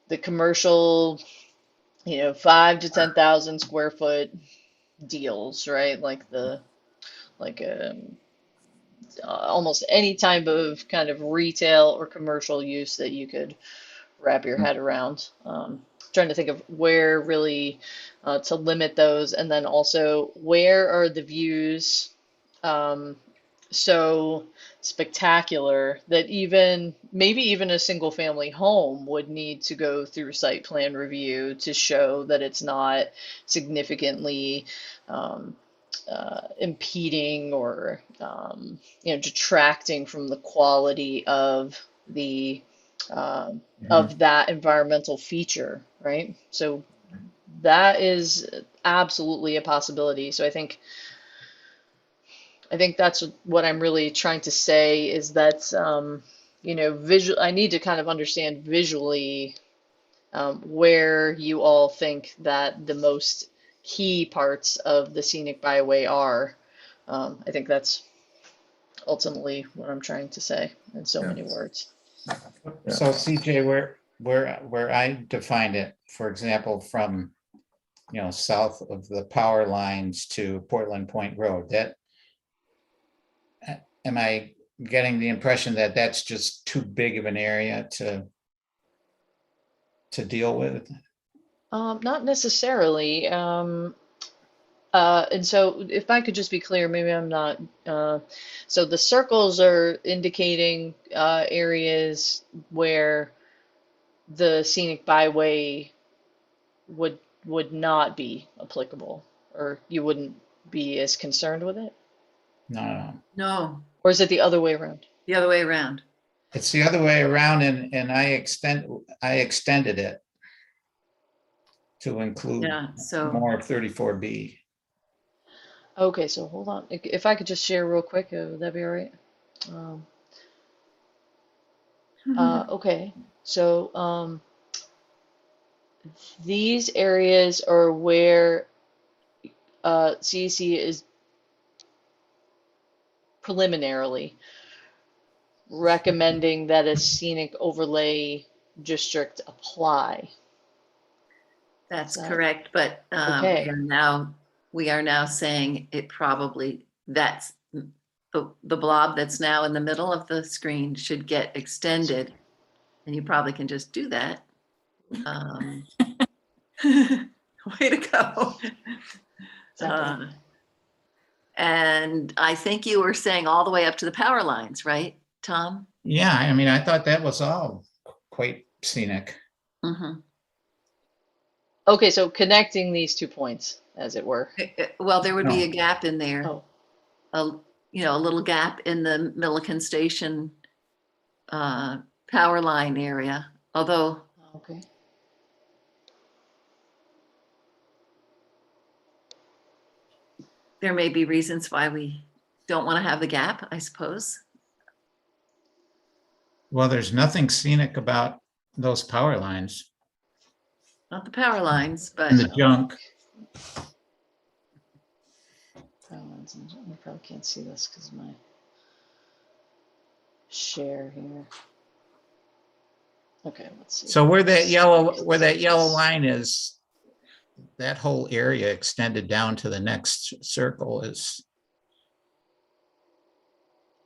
the commercial, 5 to 10,000 square foot deals, right? Almost any type of kind of retail or commercial use that you could wrap your head around. Trying to think of where really to limit those, and then also where are the views so spectacular that maybe even a single family home would need to go through site plan review to show that it's not significantly impeding or detracting from the quality of the of that environmental feature, right? So that is absolutely a possibility. So I think that's what I'm really trying to say, is that I need to kind of understand visually where you all think that the most key parts of the scenic byway are. I think that's ultimately what I'm trying to say in so many words. So CJ, where I defined it, for example, from south of the power lines to Portland Point Road, that am I getting the impression that that's just too big of an area to deal with? Not necessarily. And so if I could just be clear, maybe I'm not, so the circles are indicating areas where the scenic byway would not be applicable, or you wouldn't be as concerned with it? No, No, Or is it the other way around? the other way around. it's the other way around, and I extended it to include Yeah, so, more of 34B. Okay, so hold on. If I could just share real quick, would that be all right? Um, okay, so these areas are where CEC is preliminarily recommending that a scenic overlay district apply. that's Is that correct, but okay? we are now saying it probably, that's the blob that's now in the middle of the screen should get extended. And you probably can just do that. Way to go. And I think you were saying all the way up to the power lines, right, Tom? Yeah, I mean, I thought that was all quite scenic. Mhm. Okay, so connecting these 2 points, as it were. Well, there would be No. a gap in there, Oh, a little gap in the Milliken Station power line area, although okay. there may be reasons why we don't want to have the gap, I suppose. Well, there's nothing scenic about those power lines Not the power lines, but and the junk. You probably can't see this because of my share here. Okay, let's see. So where that yellow line is, that whole area extended down to the next circle is,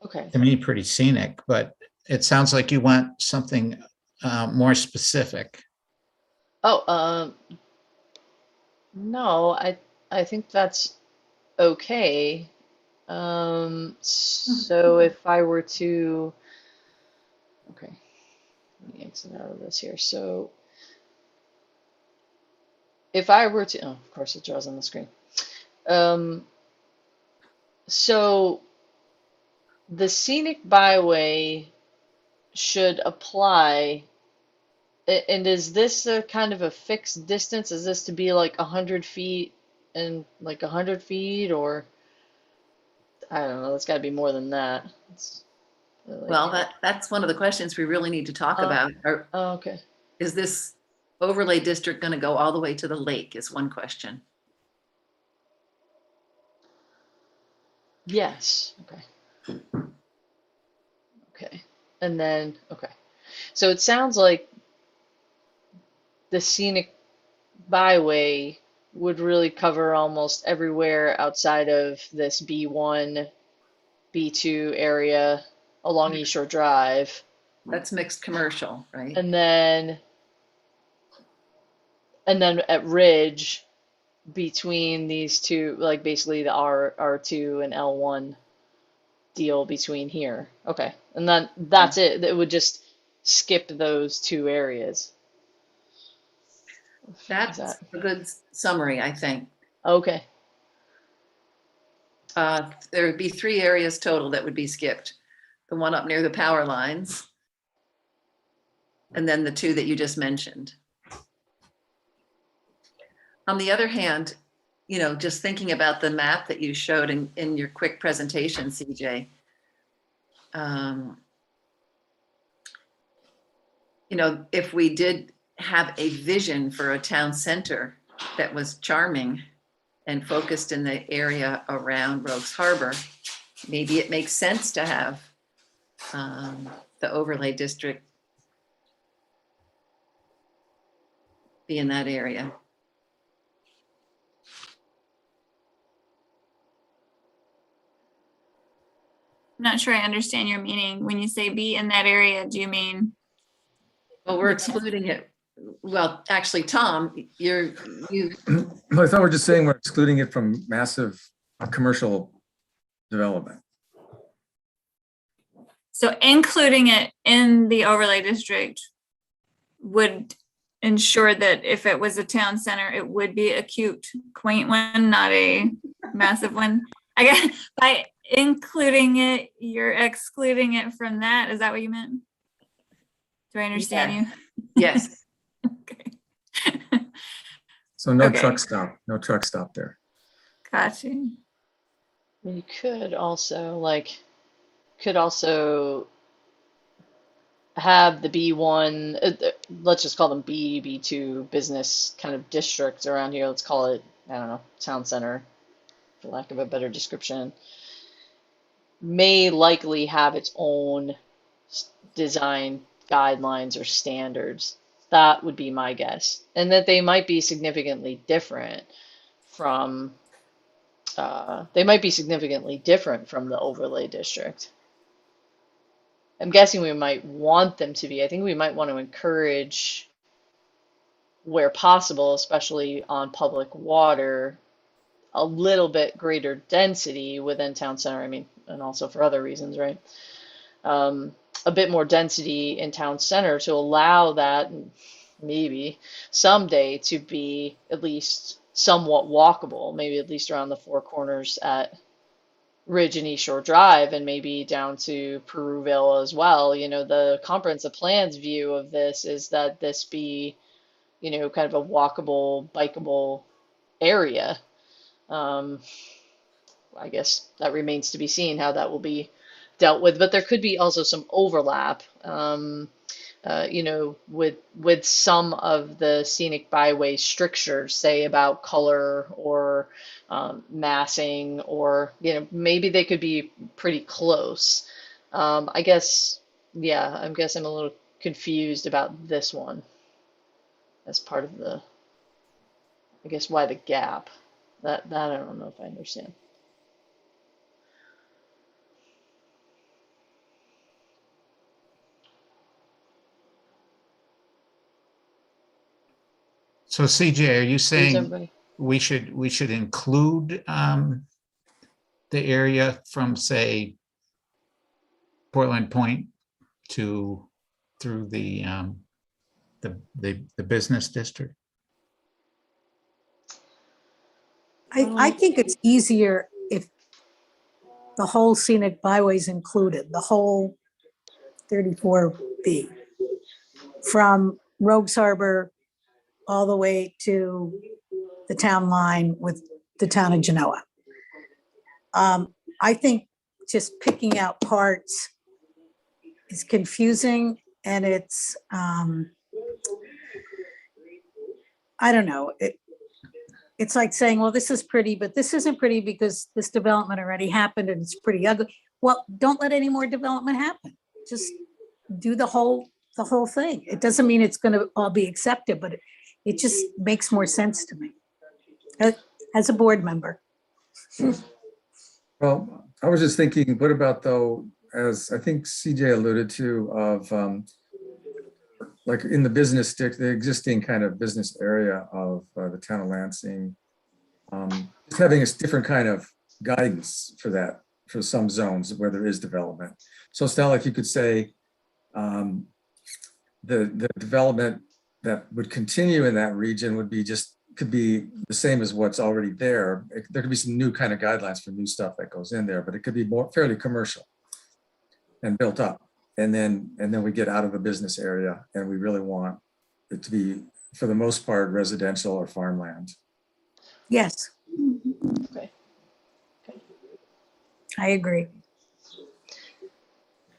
Okay. to me, pretty scenic, but it sounds like you want something more specific. Oh, no, I think that's okay. So if I were to, okay, let me exit out of this here. So if I were to, oh, of course it draws on the screen. So the scenic byway should apply. And is this a kind of a fixed distance? Is this to be like 100 feet and like 100 feet, or I don't know, it's got to be more than that. It's like, well, that's one of the questions we really need to talk about. okay. Is this overlay district going to go all the way to the lake is one question. Yes. Okay. Okay. And then, okay. So it sounds like the scenic byway would really cover almost everywhere outside of this B1, B2 area along East Shore Drive. That's mixed commercial, right? And then at Ridge, between these two, like basically the R2 and L1 deal between here. Okay. And then that's it. It would just skip those 2 areas. That's that a good summary, I think. okay? There would be 3 areas total that would be skipped. The one up near the power lines, and then the 2 that you just mentioned. On the other hand, just thinking about the map that you showed in your quick presentation, CJ, if we did have a vision for a town center that was charming and focused in the area around Rogues Harbor, maybe it makes sense to have the overlay district be in that area. I'm not sure I understand your meaning. When you say be in that area, do you mean? Well, we're excluding it. well, actually, Tom, you, I thought we're just saying we're excluding it from massive commercial development. So including it in the overlay district would ensure that if it was a town center, it would be a cute, quaint one, not a massive one. I guess by including it, you're excluding it from that. Is that what you meant? Do I understand you? yes. Okay. So no Okay. truck stop there. Gotcha. You could also have the B1, let's just call them B2 business kind of districts around here. Let's call it, I don't know, town center, for lack of a better description. May likely have its own design guidelines or standards. That would be my guess. And that they might be significantly different from the overlay district. I'm guessing we might want them to be. I think we might want to encourage, where possible, especially on public water, a little bit greater density within town center. I mean, and also for other reasons, right? A bit more density in town center to allow that maybe someday to be at least somewhat walkable, maybe at least around the four corners at Ridge and East Shore Drive, and maybe down to Peruville as well. You know, the comprehensive plan's view of this is that this be, you know, kind of a walkable, bikeable area. I guess that remains to be seen how that will be dealt with, but there could be also some overlap, you know, with some of the scenic byway strictures, say about color or massing, or, you know, maybe they could be pretty close. I guess, yeah, I guess I'm a little confused about this one as part of the, I guess, why the gap. That I don't know if I understand. So CJ, are you Who's saying everybody? we should include the area from, say, Portland Point to through the business district? I think it's easier if the whole scenic byway's included, the whole 34B, from Rogues Harbor all the way to the town line with the town of Genoa. I think just picking out parts is confusing, and it's, I don't know. It's like saying, well, this is pretty, but this isn't pretty because this development already happened and it's pretty ugly. Well, don't let any more development happen. Just do the whole thing. It doesn't mean it's going to all be accepted, but it just makes more sense to me as a board member. Well, I was just thinking, what about though, as I think CJ alluded to, of like in the business stick, the existing kind of business area of the town of Lansing, just having a different kind of guidance for that, for some zones where there is development. So it's not like you could say the development that would continue in that region would be just, could be the same as what's already there. There could be some new kind of guidelines for new stuff that goes in there, but it could be more fairly commercial and built up. And then we get out of the business area and we really want it to be, for the most part, residential or farmland. Yes, Okay. I agree.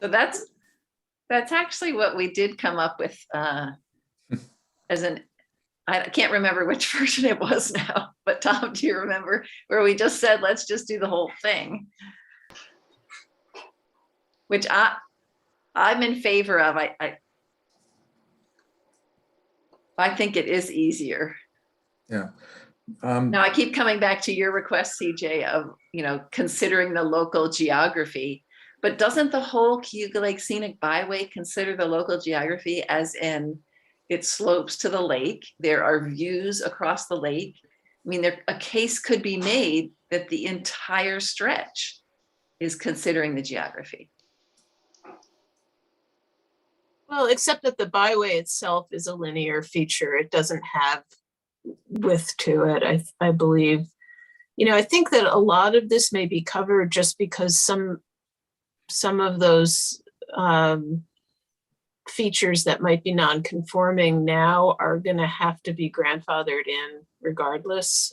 So that's actually what we did come up with as an, I can't remember which version it was now, but Tom, do you remember where we just said, let's just do the whole thing? Which I'm in favor of. I think it is easier. Yeah. Now I keep coming back to your request, CJ, of, you know, considering the local geography, but doesn't the whole Cayuga Lake Scenic Byway consider the local geography, as in it slopes to the lake. There are views across the lake. I mean, a case could be made that the entire stretch is considering the geography. Well, except that the byway itself is a linear feature. It doesn't have width to it, I believe. You know, I think that a lot of this may be covered just because some of those features that might be non-conforming now are going to have to be grandfathered in regardless.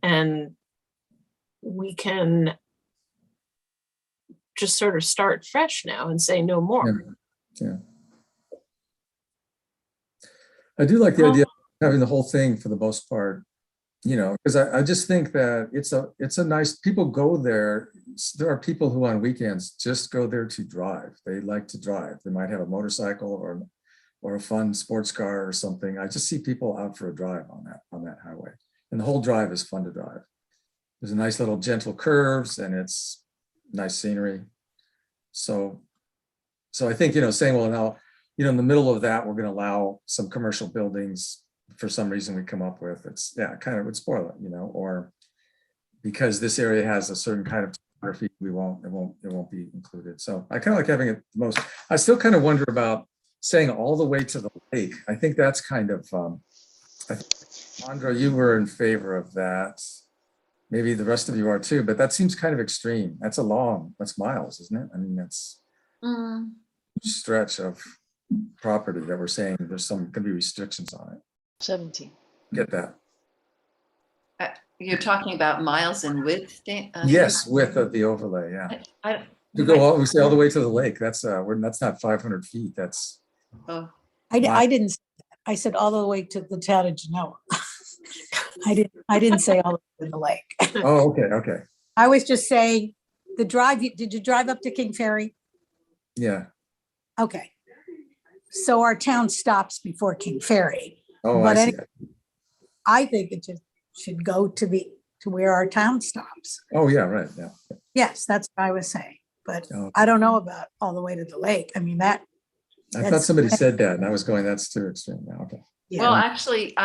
And we can just sort of start fresh now and say no more. Yeah. I do like the idea of having the whole thing for the most part, you know, because I just think that it's a nice, people go there. There are people who on weekends just go there to drive. They like to drive. They might have a motorcycle or a fun sports car or something. I just see people out for a drive on that highway. And the whole drive is fun to drive. There's a nice little gentle curves and it's nice scenery. So I think, you know, saying, well, now, you know, in the middle of that, we're going to allow some commercial buildings for some reason we come up with, it's, yeah, kind of would spoil it, you know, or because this area has a certain kind of topography, it won't be included. So I kind of like having it the most. I still kind of wonder about saying all the way to the lake. I think that's kind of, I think, Andra, you were in favor of that. Maybe the rest of you are too, but that seems kind of extreme. That's miles, isn't it? I mean, that's a stretch of property that we're saying there's some gonna be restrictions on it. 17. Get that? You're talking about miles in width? Yes, width of the overlay, yeah. We say all the way to the lake. That's not 500 feet. That's. Oh. I didn't say that. I said all the way to the town of Genoa. I didn't say all the way to the lake. Oh, okay. I was just saying the drive. Did you drive up to King Ferry? Yeah. Okay. So our town stops before King Ferry. Oh, but I see. I think it just should go to where our town stops. Oh, yeah, right. Yeah. Yes, that's what I was saying. But Okay. I don't know about all the way to the lake. I mean, I thought somebody said that, and I was going, that's too extreme. Yeah, okay. Yeah. Well, actually,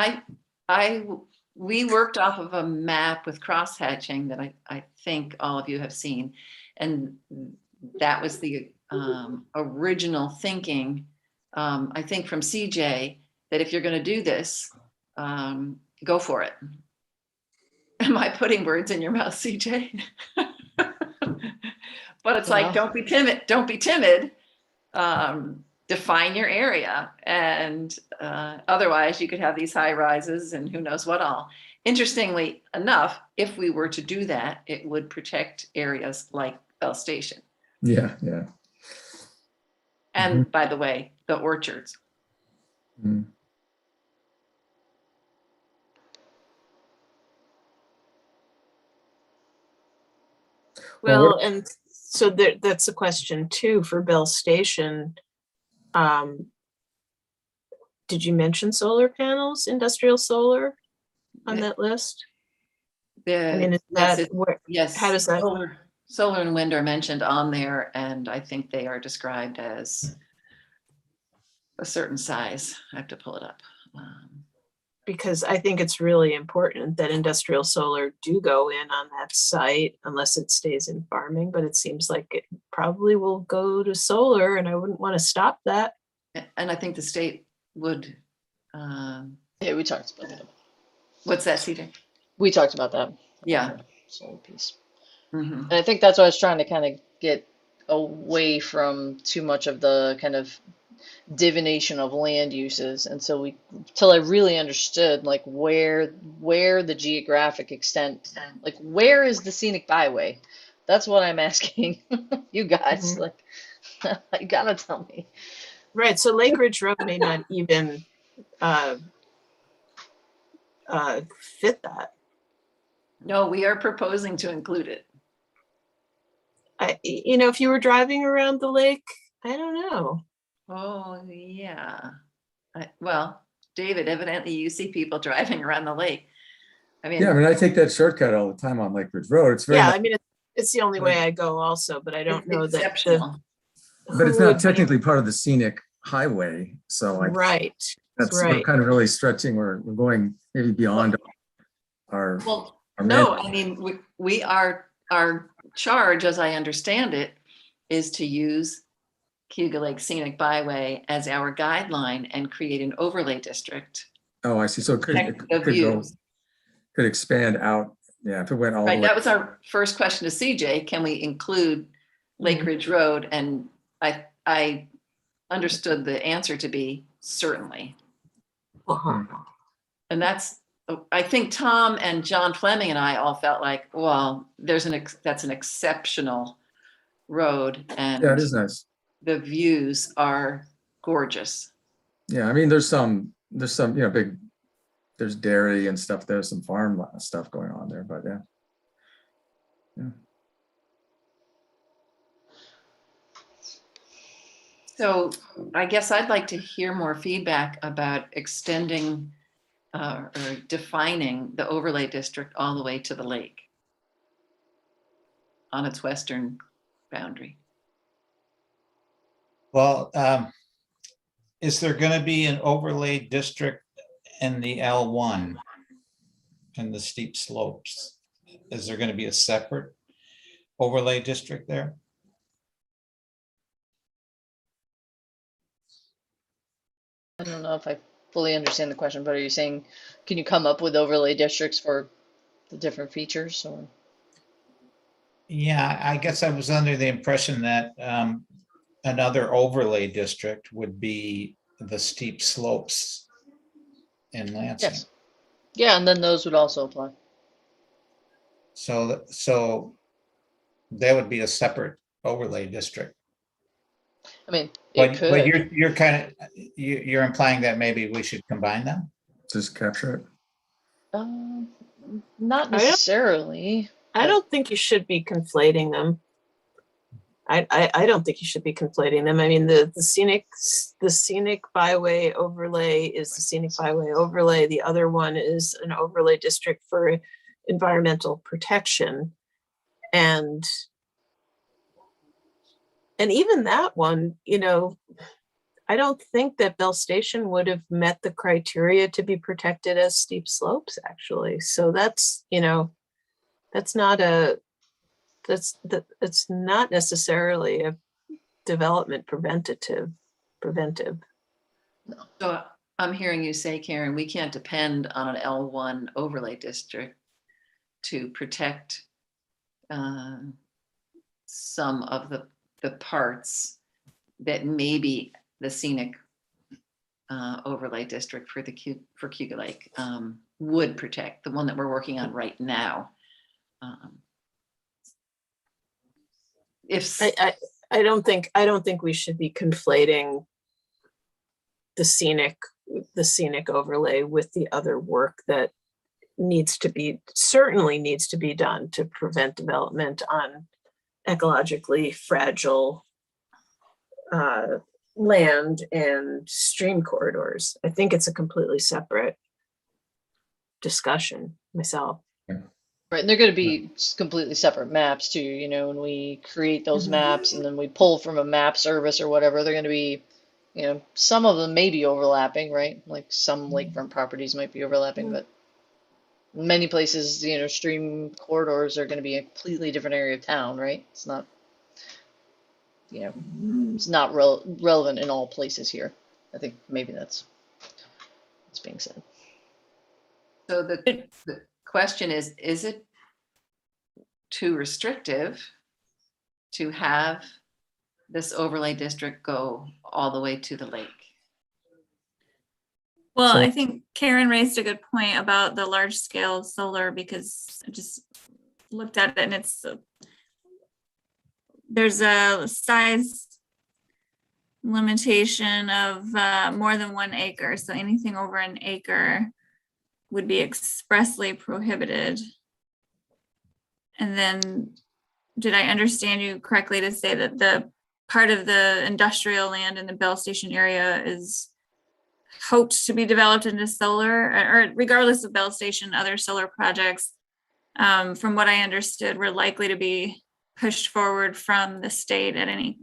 we worked off of a map with cross-hatching that I think all of you have seen. And that was the original thinking, I think from CJ, that if you're going to do this, go for it. Am I putting words in your mouth, CJ? But it's like, don't be timid. Don't be timid. Define your area. And otherwise you could have these high rises and who knows what all. Interestingly enough, if we were to do that, it would protect areas like Bell Station. Yeah. And by the way, the orchards. Mm. Well, and so that's a question too for Bell Station. Did you mention solar panels, industrial solar on that list? I mean, is that yes. How does that? Solar and wind are mentioned on there, and I think they are described as a certain size. I have to pull it up. Because I think it's really important that industrial solar do go in on that site unless it stays in farming, but it seems like it probably will go to solar and I wouldn't want to stop that. And I think the state would. Yeah, we talked about that. What's that, CJ? We talked about that. Yeah. Solar piece. Mm-hmm. And I think that's what I was trying to kind of get away from too much of the kind of divination of land uses. And so till I really understood like where the geographic extent, like where is the scenic byway? That's what I'm asking you guys. Mm-hmm. Like, you gotta tell me. Right. So Lake Ridge Road may not even fit that. No, we are proposing to include it. If you were driving around the lake, I don't know. Oh, yeah. Well, David, evidently you see people driving around the lake. I mean, I take that shortcut all the time on Lake Ridge Road. It's very I mean, it's the only way I go also, but I don't know that. Exceptional. But it's not technically part of the scenic highway. So right. That's, we're right. kind of really stretching, we're going maybe beyond our Well, our no, mandate. I mean, we are, our charge, as I understand it, is to use Cuba Lake Scenic Byway as our guideline and create an overlay district. Oh, I see. So it could, Protect the could go, views. could expand out. Yeah, if it went all the Right, way. that was our first question to CJ. Can we include Lake Ridge Road? And I understood the answer to be certainly. And that's, I think Tom and John Fleming and I all felt like, well, that's an exceptional road and Yeah, it is nice. the views are gorgeous. Yeah, I mean, there's some, big, there's dairy and stuff. There's some farm stuff going on there, but yeah. Yeah. So I guess I'd like to hear more feedback about extending or defining the overlay district all the way to the lake on its western boundary. Well, is there going to be an overlay district in the L1 and the steep slopes? Is there going to be a separate overlay district there? I don't know if I fully understand the question, but are you saying, can you come up with overlay districts for the different features or? Yeah, I guess I was under the impression that another overlay district would be the steep slopes in Lansing. Yes. Yeah, and then those would also apply. So that would be a separate overlay district. I mean, But it could. you're kind of you're implying that maybe we should combine them. Just capture it. Not necessarily. I don't think you should be conflating them. I don't think you should be conflating them. I mean, the scenic byway overlay is the scenic byway overlay. The other one is an overlay district for environmental protection. And even that one, I don't think that Bell Station would have met the criteria to be protected as steep slopes, actually. So that's, it's not necessarily a development preventive. So I'm hearing you say, Karen, we can't depend on an L1 overlay district to protect some of the parts that maybe the scenic overlay district for Cuba Lake would protect, the one that we're working on right now. I don't think we should be conflating the scenic overlay with the other work that certainly needs to be done to prevent development on ecologically fragile land and stream corridors. I think it's a completely separate discussion myself. Right, and they're going to be completely separate maps too, when we create those maps and then we pull from a map service or whatever, they're going to be, some of them may be overlapping, right? Like some lakefront properties might be overlapping, but many places, stream corridors are going to be a completely different area of town, right? It's not, it's not relevant in all places here. I think maybe that's what's being said. So the question is it too restrictive to have this overlay district go all the way to the lake? Well, So- I think Karen raised a good point about the large scale solar, because I just looked at it and there's a size limitation of more than 1 acre. So anything over an acre would be expressly prohibited. And then, did I understand you correctly to say that the part of the industrial land in the Bell Station area is hoped to be developed into solar, or regardless of Bell Station, other solar projects, from what I understood, were likely to be pushed forward from the state at any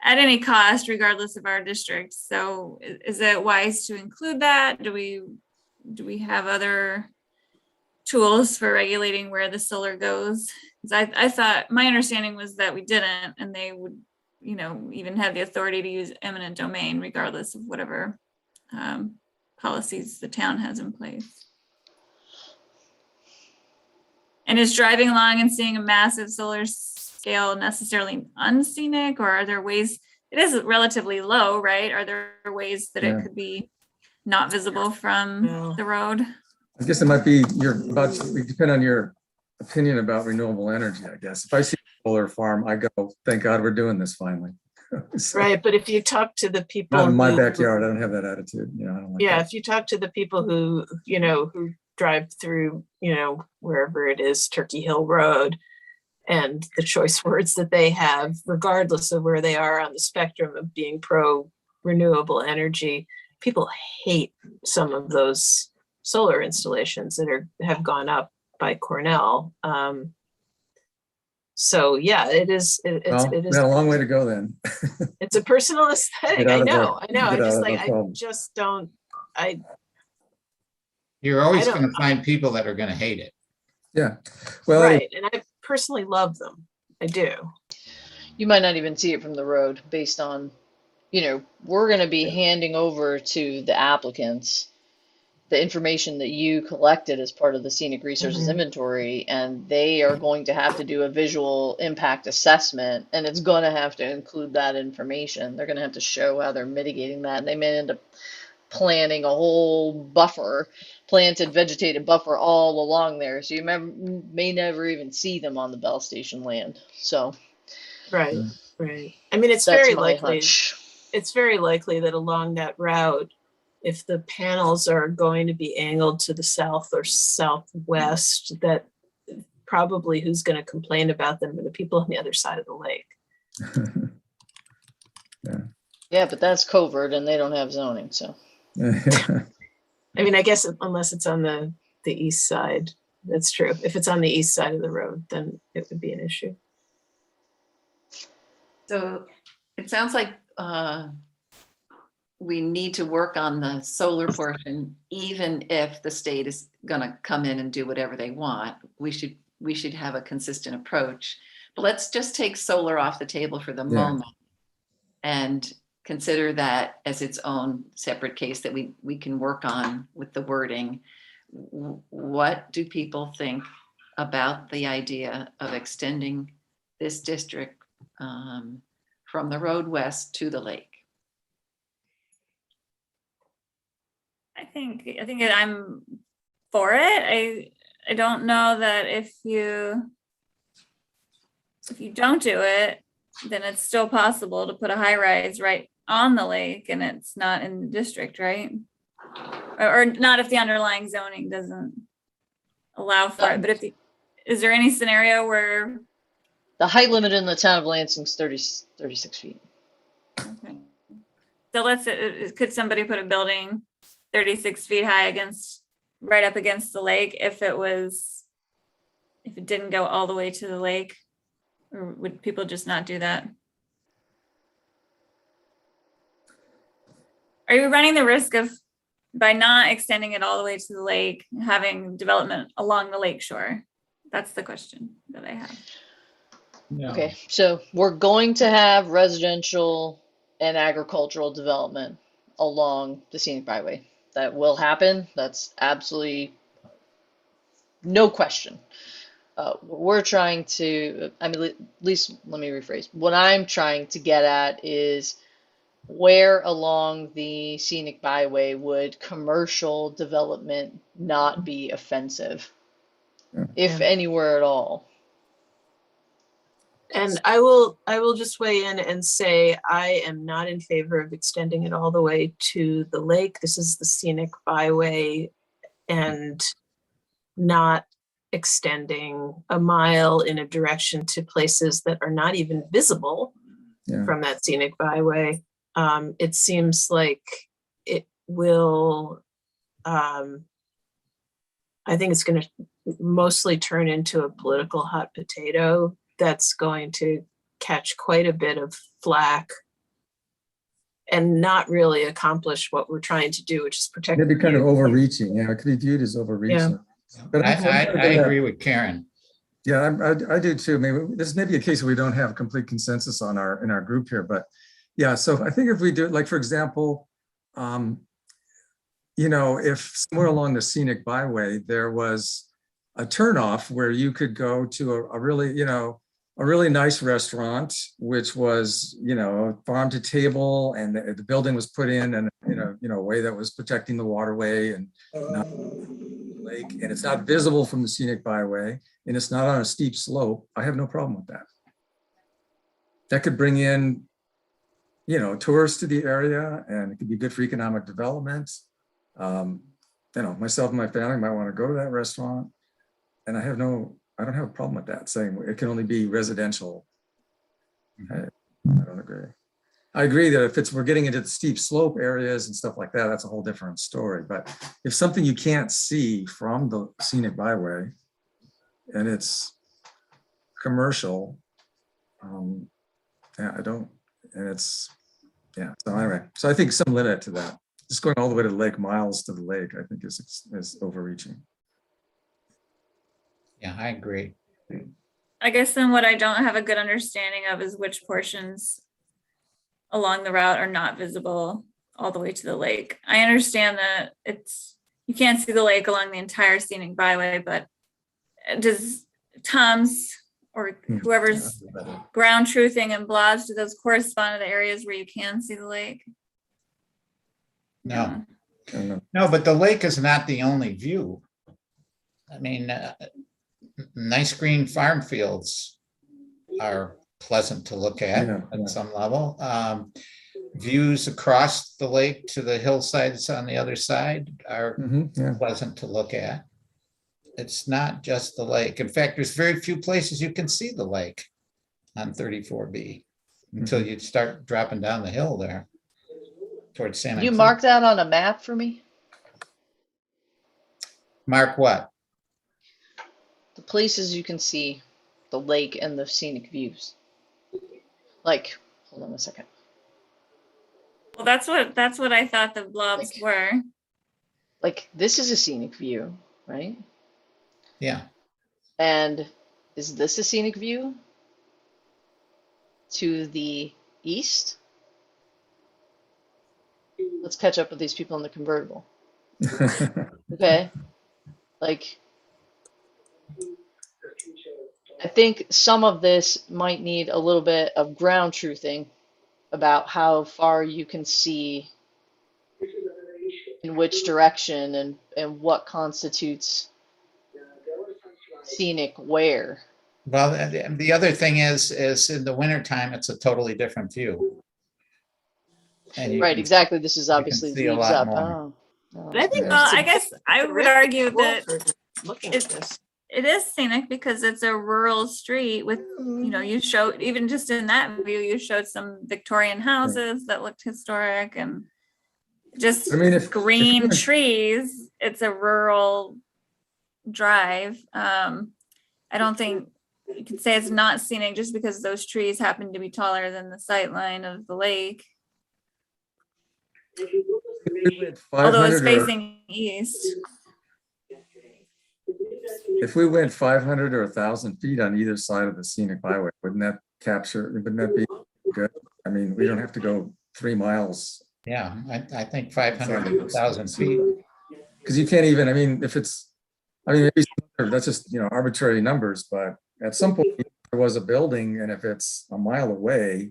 at any cost, regardless of our district. So is it wise to include that? Do we have other tools for regulating where the solar goes? Because I thought, my understanding was that we didn't, and they would, even have the authority to use eminent domain regardless of whatever policies the town has in place. And is driving along and seeing a massive solar scale necessarily unscenic, or are there ways, it is relatively low, right? Are there ways that it could be not visible from the road? I guess it might be we depend on your opinion about renewable energy, I guess. If I see a solar farm, I go, thank God we're doing this finally. So, Right, but if you talk to the people not in my who- backyard, I don't have that attitude. I don't like that. if you talk to the people who drive through, wherever it is, Turkey Hill Road, and the choice words that they have, regardless of where they are on the spectrum of being pro renewable energy, people hate some of those solar installations that have gone up by Cornell. So yeah, it is. It Well, is. we got a long way to go then. It's a personal aesthetic. Get out I of know. there. I Get just out of like the I problem. just don't. You're always I don't- going to find people that are going to hate it. Yeah. Well, Right, and I personally love them. I do. You might not even see it from the road based on, we're going to be handing over to the applicants the information that you collected as part of the scenic resources Mhm. inventory, and they are going to have to do a visual impact assessment, and it's going to have to include that information. They're going to have to show how they're mitigating that, and they may end up planting a whole planted vegetated buffer all along there, so you may never even see them on the Bell Station land. So Right, right. I mean, it's that's very my likely. hunch. It's very likely that along that route, if the panels are going to be angled to the south or southwest, that probably who's going to complain about them are the people on the other side of the lake. Yeah, but that's covert, and they don't have zoning, so. I mean, I guess unless it's on the east side, that's true. If it's on the east side of the road, then it would be an issue. So it sounds like we need to work on the solar portion, even if the state is going to come in and do whatever they want. We should have a consistent approach. But let's just take solar off the table for the moment and consider that as its own separate case that we can work on with the wording. What do people think about the idea of extending this district from the road west to the lake? I think I'm for it. I don't know that if you don't do it, then it's still possible to put a high rise right on the lake and it's not in the district, right? Or not if the underlying zoning doesn't allow for it. But is there any scenario where The height limit in the town of Lansing is 36 feet. okay. So could somebody put a building 36 feet high right up against the lake if it didn't go all the way to the lake? Or would people just not do that? Are you running the risk of, by not extending it all the way to the lake, having development along the lake shore? That's the question that I have. No. Okay, so we're going to have residential and agricultural development along the scenic byway. That will happen. That's absolutely no question. We're trying to, at least let me rephrase. What I'm trying to get at is where along the scenic byway would commercial development not be offensive, if anywhere at all? And I will just weigh in and say I am not in favor of extending it all the way to the lake. This is the scenic byway, and not extending a mile in a direction to places that are not even visible from that scenic byway. It seems like it will, I think it's going to mostly turn into a political hot potato that's going to catch quite a bit of flack and not really accomplish what we're trying to do, which is protect. Maybe kind of view. overreaching. Yeah, it could be viewed as overreaching. But I agree with Karen. Yeah, I do too. Maybe this may be a case where we don't have complete consensus on in our group here, but yeah. So I think if we do it, like for example, you know, if somewhere along the scenic byway there was a turnoff where you could go to a really, you know, a really nice restaurant, which was, you know, farm to table, and the building was put in, and a way that was protecting the waterway and not lake, and it's not visible from the scenic byway, and it's not on a steep slope. I have no problem with that. That could bring in, you know, tourists to the area, and it could be good for economic development. You know, myself and my family might want to go to that restaurant, and I don't have a problem with that, saying it can only be residential. I don't agree. I agree that if we're getting into the steep slope areas and stuff like that, that's a whole different story. But if something you can't see from the scenic byway and it's commercial, yeah, so anyway, so I think some limit to that. Just going all the way to Lake, miles to the lake, I think is overreaching. Yeah, I agree. I guess then what I don't have a good understanding of is which portions along the route are not visible all the way to the lake. I understand that you can't see the lake along the entire scenic byway, but does Tom's or whoever's ground truthing and blogs, do those correspond to the areas where you can see the lake? No, but the lake is not the only view. I mean, nice green farm fields are pleasant to look at some level. Views across the lake to the hillsides on the other side are pleasant to look at. It's not just the lake. In fact, there's very few places you can see the lake on 34B until you start dropping down the hill there towards San You mark that on a map for me? Mark what? The places you can see the lake and the scenic views. Like, hold on a second. Well, that's what I thought the blobs were. Like, this is a scenic view, right? Yeah. And is this a scenic view? To the east? Let's catch up with these people in the convertible. Okay. Like, I think some of this might need a little bit of ground truthing about how far you can see in which direction and what constitutes scenic where. Well, the other thing is in the wintertime, it's a totally different view. And Right, exactly. This is obviously see a leaves lot up. more. Oh, But I think Well, I guess I would argue that looking at this. it is scenic because it's a rural street with, you showed, even just in that view, you showed some Victorian houses that looked historic and just I mean, if green trees. It's a rural drive. I don't think you can say it's not scenic just because those trees happen to be taller than the sight line of the lake. Although it's facing east. If we went 500 or 1,000 feet on either side of the scenic byway, wouldn't that be good? I mean, we don't have to go 3 miles. Yeah, I think 500, 1,000 feet. Because you can't even, I mean, maybe that's just, arbitrary numbers, but at some point there was a building, and if it's a mile away,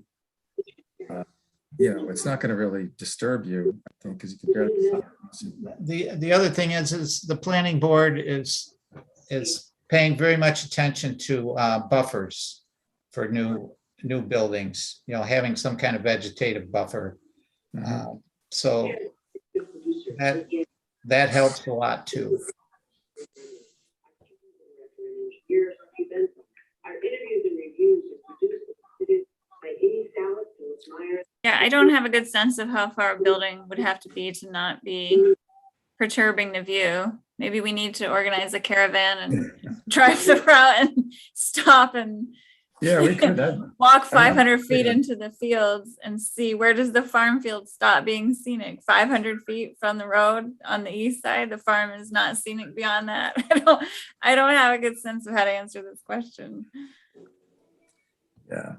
it's not going to really disturb you, I think, because you can barely. The other thing is the planning board is paying very much attention to buffers for new buildings, having some kind of vegetative buffer. So that helps a lot too. Yeah, I don't have a good sense of how far a building would have to be to not be perturbing the view. Maybe we need to organize a caravan and drive the route and stop and Yeah, we could. Walk I don't 500 feet figure. into the fields and see, where does the farm field stop being scenic? 500 feet from the road on the east side, the farm is not scenic beyond that. I don't have a good sense of how to answer this question. Yeah.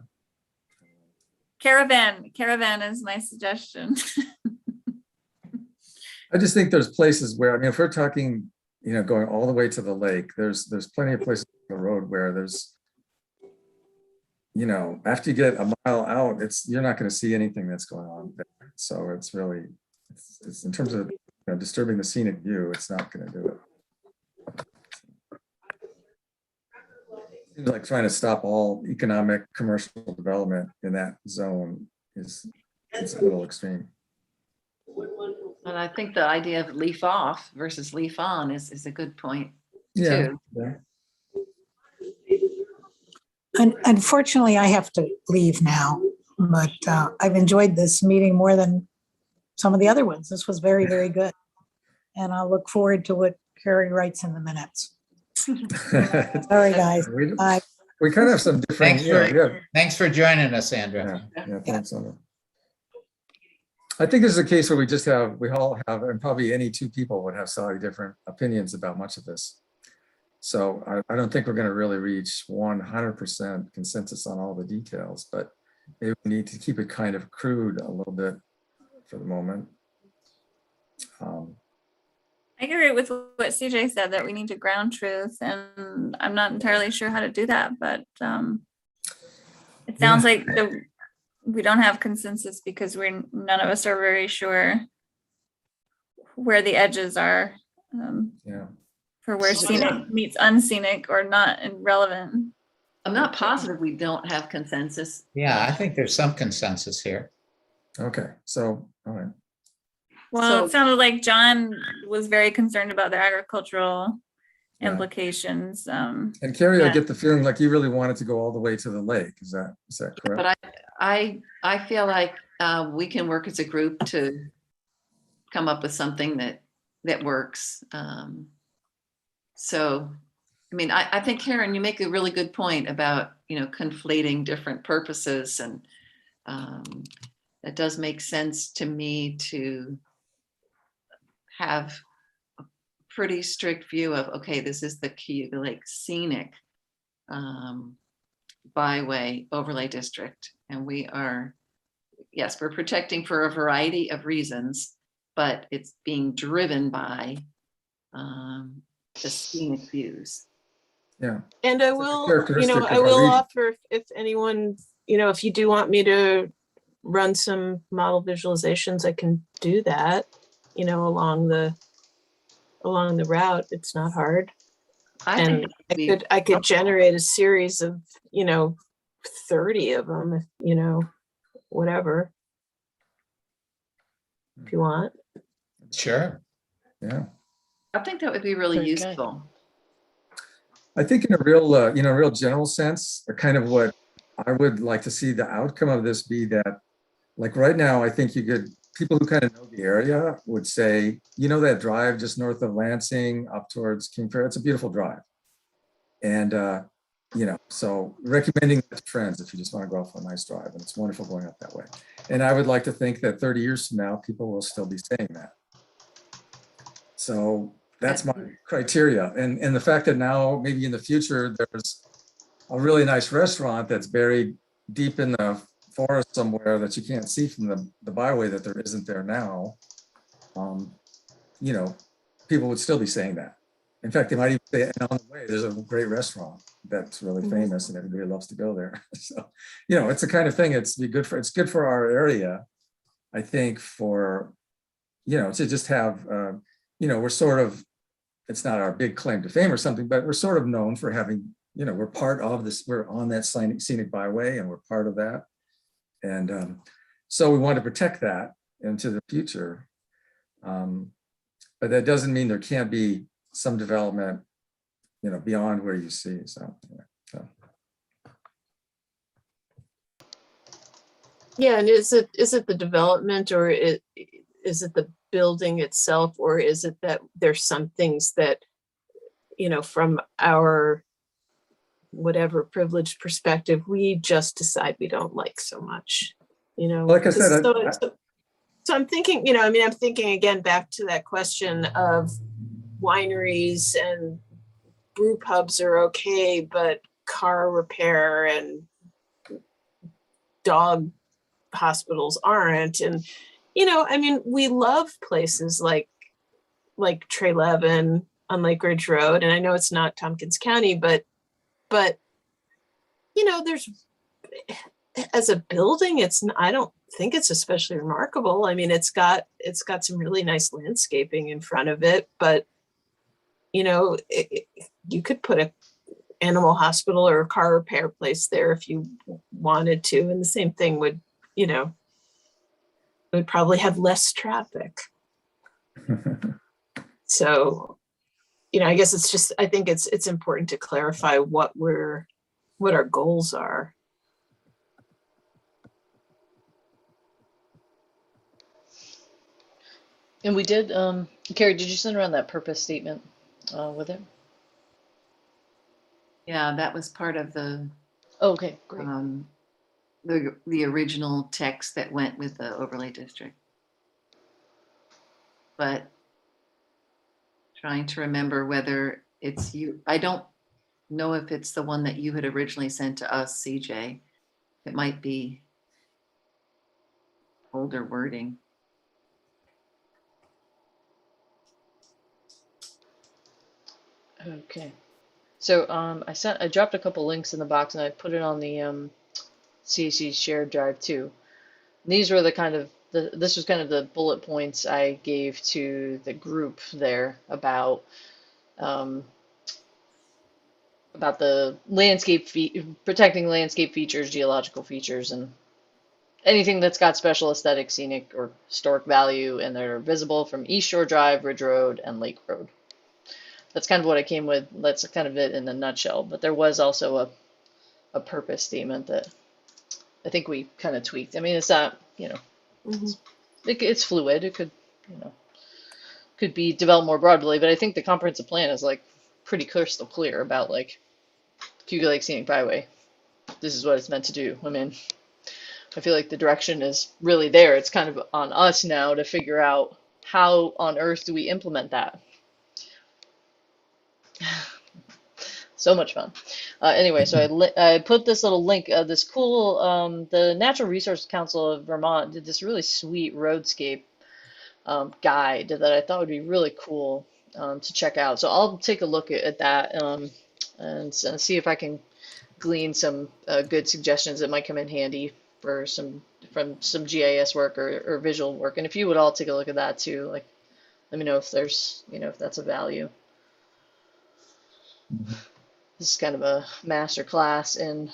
Caravan is my suggestion. I just think there's places where, I mean, if we're talking, you know, going all the way to the lake, there's plenty of places on the road where there's, you know, after you get a mile out, you're not going to see anything that's going on there. So it's really, it's in terms of, you know, disturbing the scenic view, it's not going to do it. Seems like trying to stop all economic commercial development in that zone is a little extreme. But I think the idea of leaf off versus leaf on is a good point Yeah. too. Yeah. Unfortunately, I have to leave now, but I've enjoyed this meeting more than some of the other ones. This was very, very good. And I'll look forward to what Carrie writes in the minutes. All right, guys. Bye. We kind of have some different. Thanks for joining us, Sandra. Yeah, thanks, Sandra. I think this is a case where we all have, and probably any two people would have slightly different opinions about much of this. So I don't think we're going to really reach 100% consensus on all the details, but maybe we need to keep it kind of crude a little bit for the moment. I agree with what CJ said, that we need to ground truth, and I'm not entirely sure how to do that, but it sounds like we don't have consensus because none of us are very sure where the edges are. For where scenic meets unscenic or not irrelevant. I'm not positive we don't have consensus. Yeah, I think there's some consensus here. Okay, so, all right. Well, it sounded like John was very concerned about the agricultural implications. And Carrie, I get the feeling like you really wanted to go all the way to the lake. Is that correct? But I feel like we can work as a group to come up with something that works. So, I mean, I think, Karen, you make a really good point about, you know, conflating different purposes, and it does make sense to me to have a pretty strict view of, okay, this is the key, the Lake Scenic Byway Overlay District, and we are, yes, we're protecting for a variety of reasons, but it's being driven by the scenic views. Yeah. And I will, I will offer, if anyone, if you do want me to run some model visualizations, I can do that, along the route. It's not hard. I could generate a series of, 30 of them, whatever, if you want. Sure. Yeah. I think that would be really useful. I think in a real general sense, or kind of what I would like to see the outcome of this be, that like right now, I think people who kind of know the area would say, that drive just north of Lansing up towards King Fair, it's a beautiful drive. And, so recommending that to friends if you just want to go off on a nice drive, and it's wonderful going up that way. And I would like to think that 30 years from now, people will still be saying that. So that's my criteria. And the fact that now, maybe in the future, there's a really nice restaurant that's buried deep in the forest somewhere that you can't see from the byway, that there isn't there now, people would still be saying that. In fact, they might even say, and on the way, there's a great restaurant that's really famous and everybody loves to go there. So, it's the kind of thing, it's good for our area, I think, for, to just have, we're sort of, it's not our big claim to fame or something, but we're sort of known for having, we're part of this, we're on that scenic byway and we're part of that. And so we want to protect that into the future. But that doesn't mean there can't be some development, beyond where you see. So. Yeah, and is it the development, or is it the building itself, or is it that there's some things that, from our whatever privileged perspective we just decide we don't like so much, you know. Like I said, So I'm thinking, you know, I mean, I'm thinking again back to that question of wineries and brew pubs are okay, but car repair and dog hospitals aren't. And, you know, I mean, we love places like Trey Levin on Lake Ridge Road. And I know it's not Tompkins County, but, you know, there's, as a building, I don't think it's especially remarkable. I mean, it's got some really nice landscaping in front of it, but you know, you could put a animal hospital or a car repair place there if you wanted to, and the same thing would, you know, would probably have less traffic. So, you know, I guess it's just, I think it's important to clarify what our goals are. And we did, Carrie, did you send around that purpose statement with it? Yeah, that was part of the Oh, okay, great. the original text that went with the overlay district. But trying to remember whether it's you, I don't know if it's the one that you had originally sent to us, CJ. It might be older wording. Okay. So I dropped a couple links in the box and I put it on the CAC shared drive too. And these were the kind of this was kind of the bullet points I gave to the group there about the protecting landscape features, geological features, and anything that's got special aesthetic, scenic, or historic value, and they're visible from East Shore Drive, Ridge Road, and Lake Road. That's kind of what I came with. That's kind of it in a nutshell. But there was also a purpose statement that I think we kind of tweaked. I mean, it's not, you know, it's fluid. It could, you know, could be developed more broadly. But I think the comprehensive plan is like pretty crystal clear about like Cuba Lake Scenic Byway. This is what it's meant to do. I mean, I feel like the direction is really there. It's kind of on us now to figure out how on earth do we implement that. So much fun. Anyway, so I put this little link, this cool, the Natural Resource Council of Vermont did this really sweet roadscape guide that I thought would be really cool to check out. So I'll take a look at that and see if I can glean some good suggestions that might come in handy for some GIS work or visual work. And if you would all take a look at that too, like let me know if there's, you know, if that's a value. This is kind of a master class in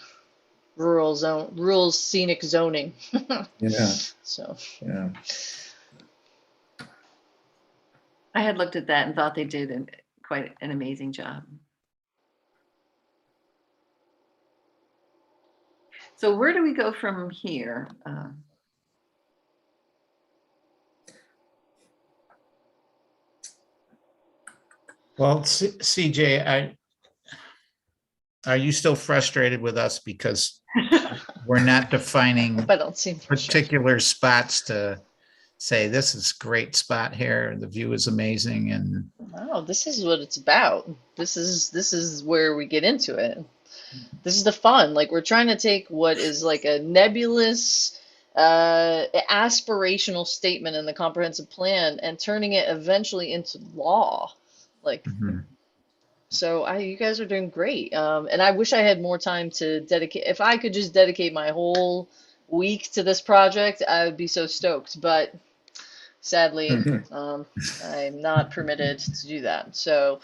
rural scenic zoning. Yeah. So Yeah. I had looked at that and thought they did quite an amazing job. So where do we go from here? Well, CJ, are you still frustrated with us because we're not defining I don't seem particular spots to say this is a great spot here, the view is amazing, and no, this is what it's about. This is where we get into it. This is the fun. Like we're trying to take what is like a nebulous aspirational statement in the comprehensive plan and turning it eventually into law. Like So you guys are doing great. And I wish I had more time to dedicate. If I could just dedicate my whole week to this project, I would be so stoked. But sadly, I'm not permitted to do that. So,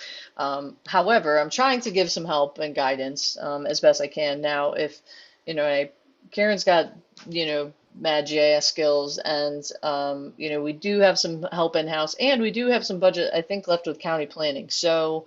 however, I'm trying to give some help and guidance as best I can. Now, if, you know, Karen's got, you know, mad GIS skills, and you know, we do have some help in-house, and we do have some budget, I think, left with county planning. So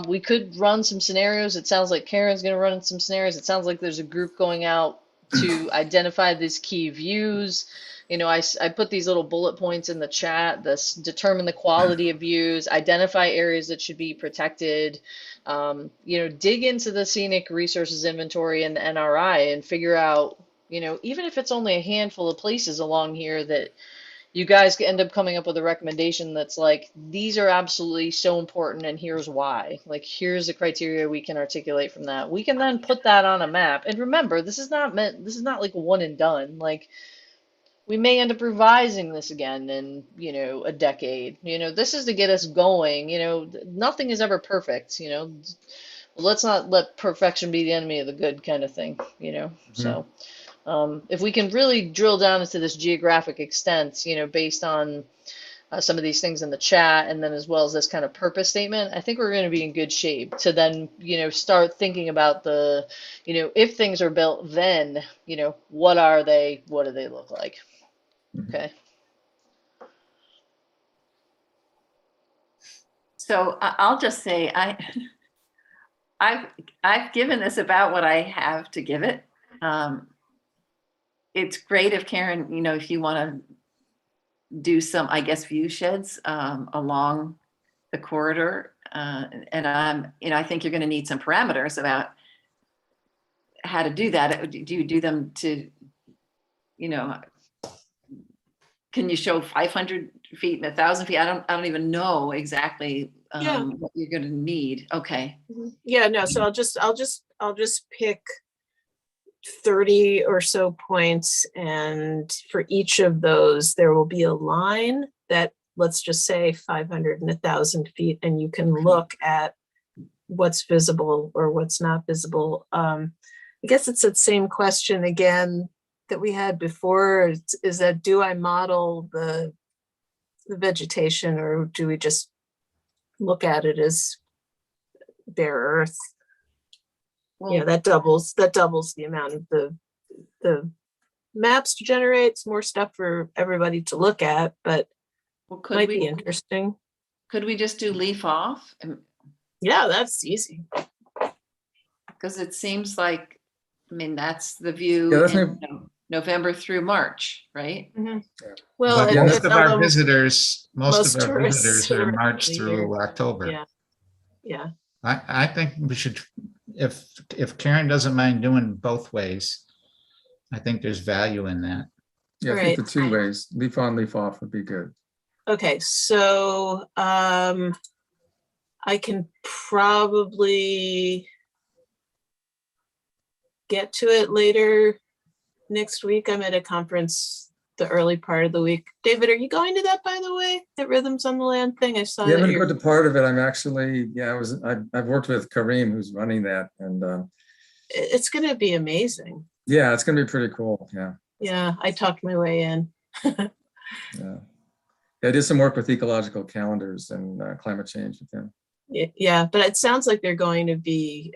we could run some scenarios. It sounds like Karen's going to run some scenarios. It sounds like there's a group going out to identify these key views. You know, I put these little bullet points in the chat, this determine the quality of views, identify areas that should be protected, you know, dig into the scenic resources inventory and the NRI and figure out, you know, even if it's only a handful of places along here that you guys end up coming up with a recommendation that's like, these are absolutely so important and here's why. Like, here's the criteria we can articulate from that. We can then put that on a map. And remember, this is not like one and done. Like, we may end up revising this again in, you know, a decade. You know, this is to get us going. You know, nothing is ever perfect, you know. Let's not let perfection be the enemy of the good kind of thing, you know. So if we can really drill down into this geographic extent, you know, based on some of these things in the chat, and then as well as this kind of purpose statement, I think we're going to be in good shape to then, you know, start thinking about the, you know, if things are built, then, you know, what are they? What do they look like? Okay. So I'll just say I've given this about what I have to give it. It's great if Karen, you know, if you want to do some, I guess, view sheds along the corridor, and you know, I think you're going to need some parameters about how to do that. Do you do them to, you know, can you show 500 feet and 1,000 feet? I don't even know exactly what you're going to need. Okay. Yeah, no, so I'll just pick 30 or so points, and for each of those there will be a line that, let's just say 500 and 1,000 feet, and you can look at what's visible or what's not visible. I guess it's that same question again that we had before, is that, do I model the vegetation, or do we just look at it as bare earth? Well, Yeah, that doubles the amount of the maps to generate. It's more stuff for everybody to look at, but well, might be interesting. Could we just do leaf off? Yeah, that's easy. Because it seems like, I mean, that's the view Yeah, that's in November through March, right? Well, But most of our visitors, most most of our tourists visitors are are March here. through October. Yeah. I think we should, if Karen doesn't mind doing both ways, I think there's value in that. Yeah, I think the two ways, leaf on, leaf off would be good. Okay, so I can probably get to it later next week. I'm at a conference the early part of the week. David, are you going to that, by the way? That Rhythms on the Land thing? I saw Yeah, I'm that gonna go to part of it. I'm actually, I've worked with Kareem, who's running that, and it's gonna be amazing. yeah, it's gonna be pretty cool. Yeah, I talked my way in. Yeah, I did some work with ecological calendars and climate change with him. Yeah, but it sounds like they're going to be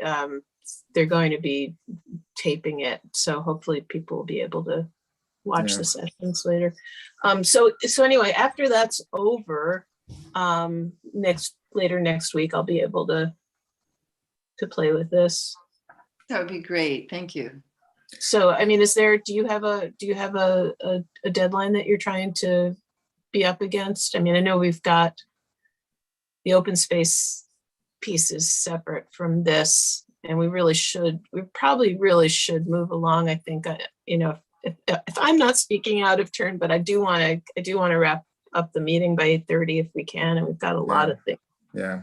taping it, so hopefully people will be able to watch the sessions later. So anyway, after that's over, later next week, I'll be able to play with this. That would be great. Thank you. So, I mean, do you have a deadline that you're trying to be up against? I mean, I know we've got the open space pieces separate from this, and we probably really should move along. I think, you know, if I'm not speaking out of turn, but I do want to wrap up the meeting by 8:30 if we can, and we've got a lot of things. Yeah.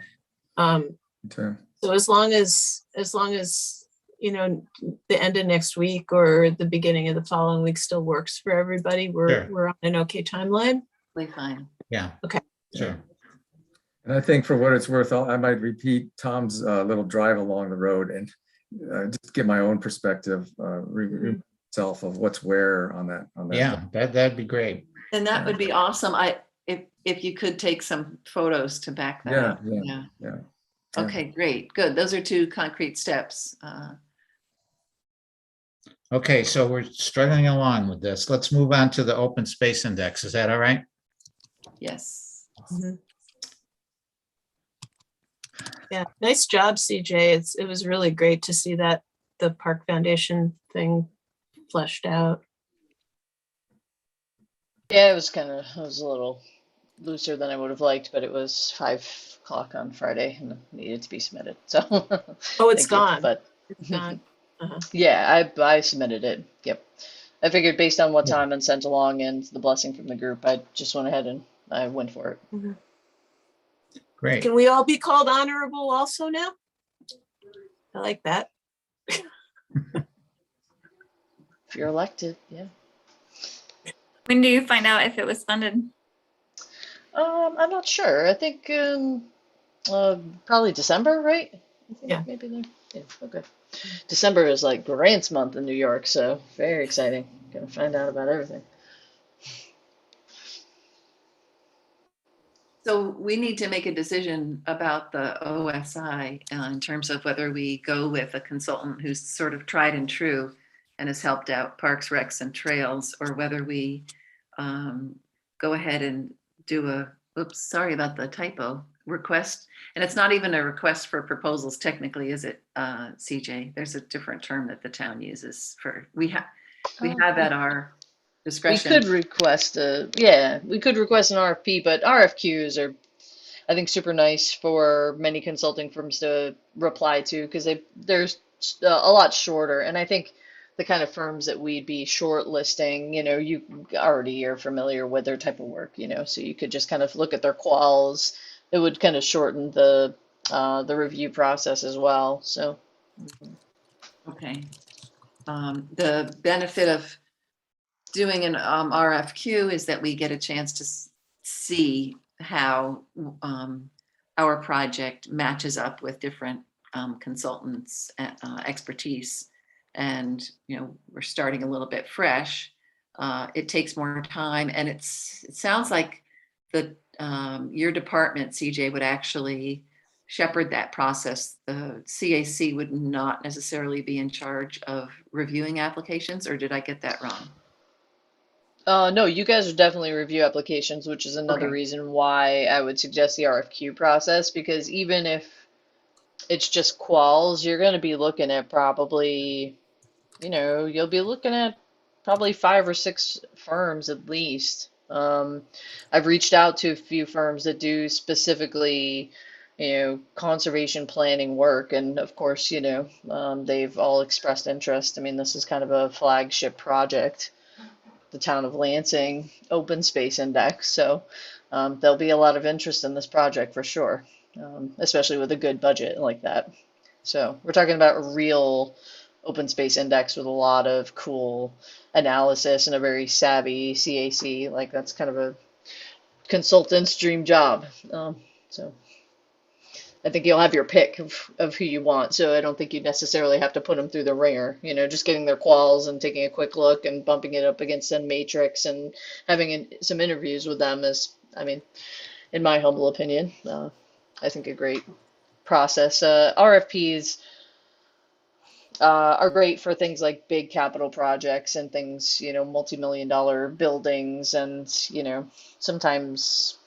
So as long as you know, the end of next week or the beginning of the following week still works for everybody, we're on an okay timeline. Fine. Yeah. Okay. Sure. And I think for what it's worth, I might repeat Tom's little drive along the road and just get my own perspective, self of what's where on that. Yeah, that'd be great. And that would be awesome. If you could take some photos to back that up. Yeah. Okay, great. Good. Those are two concrete steps. Okay, so we're struggling along with this. Let's move on to the open space index. Is that all right? Yes. Yeah, nice job, CJ. It was really great to see that the Park Foundation thing fleshed out. Yeah, it was a little looser than I would have liked, but it was 5 o'clock on Friday and it needed to be submitted. So Oh, it's thank you. gone. But It's gone. Uh-huh. yeah, I submitted it. Yep. I figured based on what Yeah. time and sent along and the blessing from the group, I just went ahead and I went for it. Great. Can we all be called honorable also now? I like that. If you're elected, yeah. When do you find out if it was funded? I'm not sure. I think probably December, right? I think Yeah. maybe there. Yeah, okay. December is like grants month in New York, so very exciting. Gonna find out about everything. So we need to make a decision about the OSI in terms of whether we go with a consultant who's sort of tried and true and has helped out parks, recs, and trails, or whether we go ahead and do a, oops, sorry about the typo, request. And it's not even a request for proposals technically, is it, CJ? There's a different term that the town uses for, we have at our We discretion. could request we could request an RFP, but RFQs are, I think, super nice for many consulting firms to reply to because they're a lot shorter. And I think the kind of firms that we'd be shortlisting, you already are familiar with their type of work, so you could just kind of look at their quals. It would kind of shorten the review process as well. So. Okay. The benefit of doing an RFQ is that we get a chance to see how our project matches up with different consultants' expertise. And, we're starting a little bit fresh. It takes more time, and it sounds like your department, CJ, would actually shepherd that process. The CAC would not necessarily be in charge of reviewing applications, or did I get that wrong? No, you guys would definitely review applications, which is another Okay. reason why I would suggest the RFQ process, because even if it's just quals, you're going to be looking at probably, you'll be looking at probably 5 or 6 firms at least. I've reached out to a few firms that do specifically, conservation planning work, and of course, they've all expressed interest. I mean, this is kind of a flagship project, the town of Lansing Open Space Index. So there'll be a lot of interest in this project for sure, especially with a good budget like that. So we're talking about a real open space index with a lot of cool analysis and a very savvy CAC. Like that's kind of a consultant's dream job. So I think you'll have your pick of who you want. So I don't think you necessarily have to put them through the ringer. Just getting their quals and taking a quick look and bumping it up against a matrix and having some interviews with them is, I mean, in my humble opinion, I think a great process. RFPs are great for things like big capital projects and things, multi-million-dollar buildings, and sometimes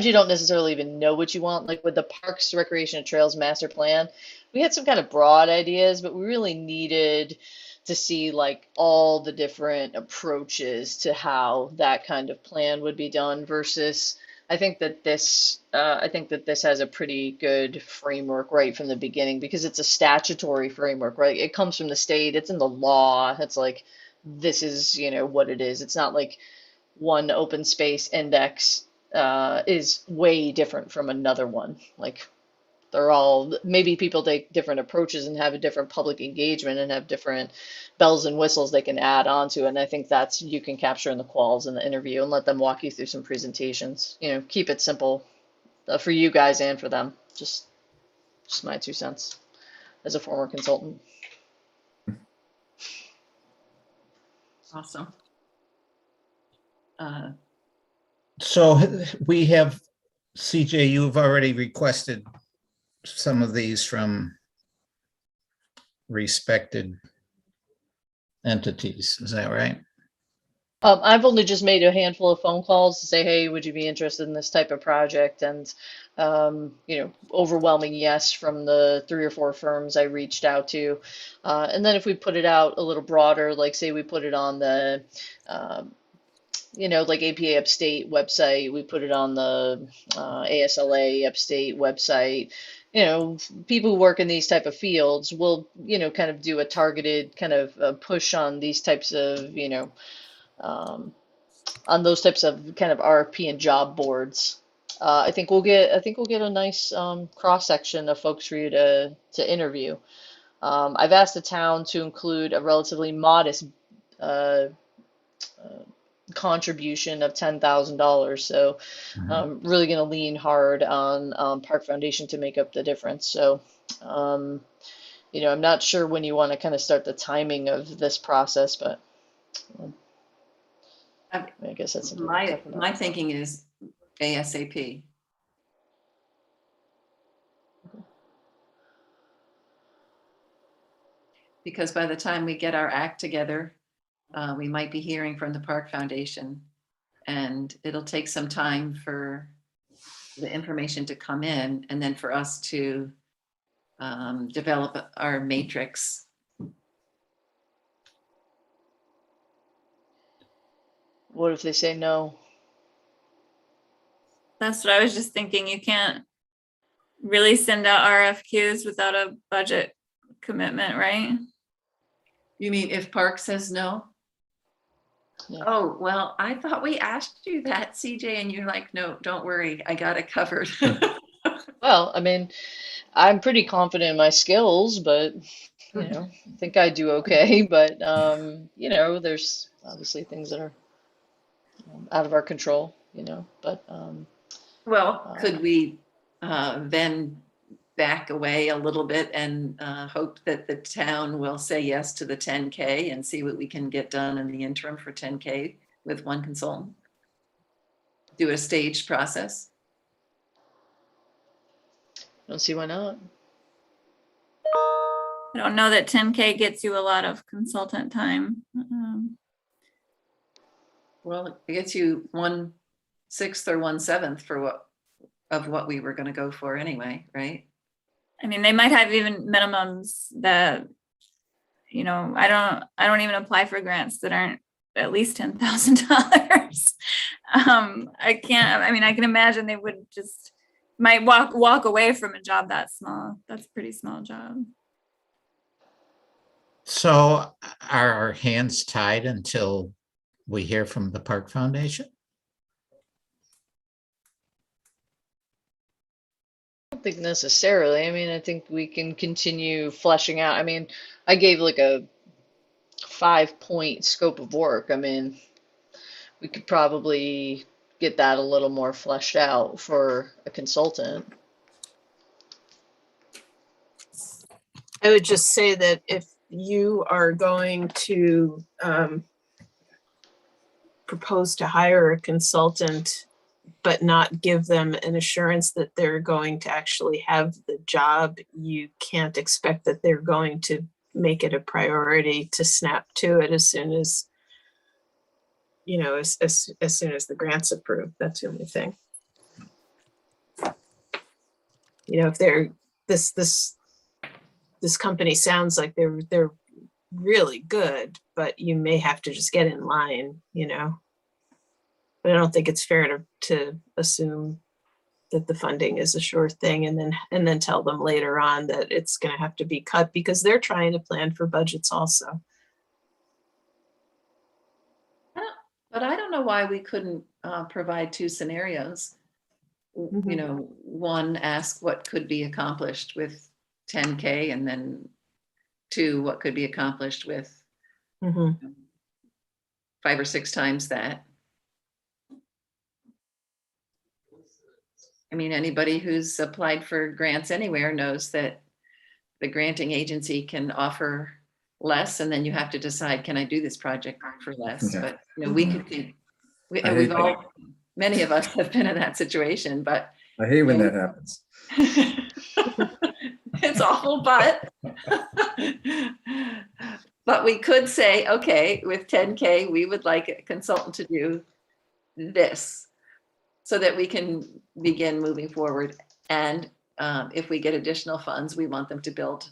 you don't necessarily even know what you want. Like with the Parks, Recreation, and Trails Master Plan, we had some kind of broad ideas, but we really needed to see like all the different approaches to how that kind of plan would be done versus I think that this has a pretty good framework right from the beginning because it's a statutory framework, right? It comes from the state, it's in the law. It's like this is, what it is. It's not like one open space index is way different from another one. Like they're all, maybe people take different approaches and have a different public engagement and have different bells and whistles they can add on to it. And I think that's, you can capture in the quals in the interview and let them walk you through some presentations. Keep it simple for you guys and for them. Just my 2 cents as a former consultant. Awesome. So we have, CJ, you've already requested some of these from respected entities. Is that right? I've only just made a handful of phone calls to say, hey, would you be interested in this type of project? And, overwhelming yes from the 3 or 4 firms I reached out to. And then if we put it out a little broader, like say we put it on the, like APA Upstate website, we put it on the ASLA Upstate website. People who work in these type of fields will, kind of do a targeted kind of push on these types of, um, on those types of kind of RFP and job boards. I think we'll get a nice cross section of folks for you to interview. I've asked the town to include a relatively modest uh, uh, contribution of $10,000. So I'm really going to lean hard on Park Foundation to make up the difference. So, I'm not sure when you want to kind of start the timing of this process, but I guess that's something to My talk about. my thinking is ASAP. Because by the time we get our act together, we might be hearing from the Park Foundation, and it'll take some time for the information to come in, and then for us to develop our matrix. What if they say no? That's what I was just thinking. You can't really send out RFQs without a budget commitment, right? You mean if Park says no? Yeah. Oh, well, I thought we asked you that, CJ, and you're like, no, don't worry, I got it covered. Well, I mean, I'm pretty confident in my skills, but I think I do okay. But there's obviously things that are out of our control, But Well, could we then back away a little bit and hope that the town will say yes to the 10K and see what we can get done in the interim for 10K with one consultant? Do a staged process? don't see why not. I don't know that 10K gets you a lot of consultant time. Well, it gets you 1/6 or 1/7 for what we were going to go for anyway, right? I mean, they might have even minimums that, I don't even apply for grants that aren't at least $10,000. I can imagine they would might walk away from a job that small. That's a pretty small job. So are our hands tied until we hear from the Park Foundation? I don't think necessarily. I mean, I think we can continue fleshing out. I mean, I gave like a 5-point scope of work. I mean, we could probably get that a little more fleshed out for a consultant. I would just say that if you are going to propose to hire a consultant, but not give them an assurance that they're going to actually have the job, you can't expect that they're going to make it a priority to snap to it as soon as, as soon as the grant's approved. That's the only thing. If they're this company sounds like they're really good, but you may have to just get in line, But I don't think it's fair to assume that the funding is a sure thing and then tell them later on that it's going to have to be cut because they're trying to plan for budgets also. But I don't know why we couldn't provide 2 scenarios. Mhm. One, ask what could be accomplished with 10K, and then 2, what could be accomplished with Mhm. 5 or 6 times that. I mean, anybody who's applied for grants anywhere knows that the granting agency can offer less, and then you have to decide, can I do this project for less? Yeah. But we could think, I hate that. many of us have been in that situation, but I hate when Yeah. that happens. it's awful, but But we could say, okay, with 10K, we would like a consultant to do this so that we can begin moving forward. And if we get additional funds, we want them to build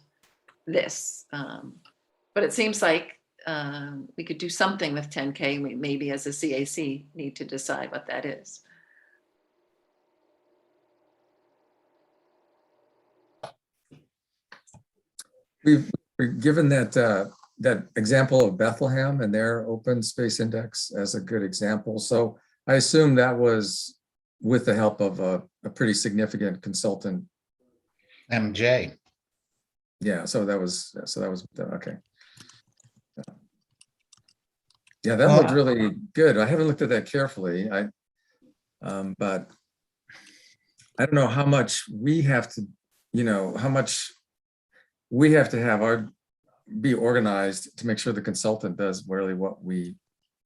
this. But it seems like we could do something with 10K. We maybe as a CAC need to decide what that is. We've given that example of Bethlehem and their open space index as a good example. So I assume that was with the help of a pretty significant consultant. MJ. Yeah, so that was okay. Yeah, that looked really good. I haven't looked at that carefully. But I don't know how much we have to, how much we have to have be organized to make sure the consultant does really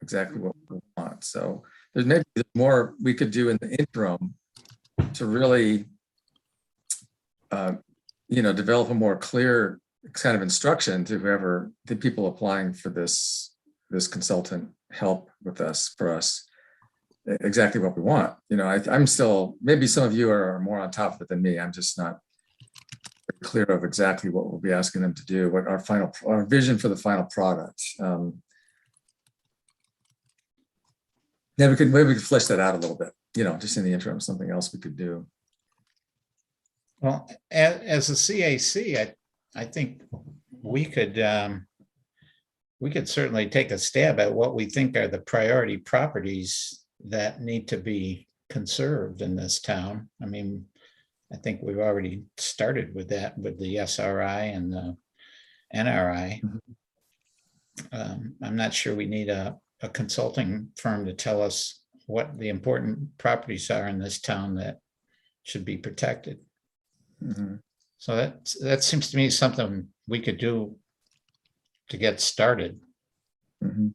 exactly what we want. So there's maybe more we could do in the interim to really, develop a more clear kind of instruction to whoever the people applying for this consultant help with us for us exactly what we want. I'm still, maybe some of you are more on top of it than me. I'm just not clear of exactly what we'll be asking them to do, what our vision for the final product. Maybe we could flesh that out a little bit, just in the interim, something else we could do. Well, as a CAC, I think we could certainly take a stab at what we think are the priority properties that need to be conserved in this town. I mean, I think we've already started with that with the SRI and the NRI. I'm not sure we need a consulting firm to tell us what the important properties are in this town that should be protected. Mm-hmm. So that seems to me something we could do to get started. Mm-hmm.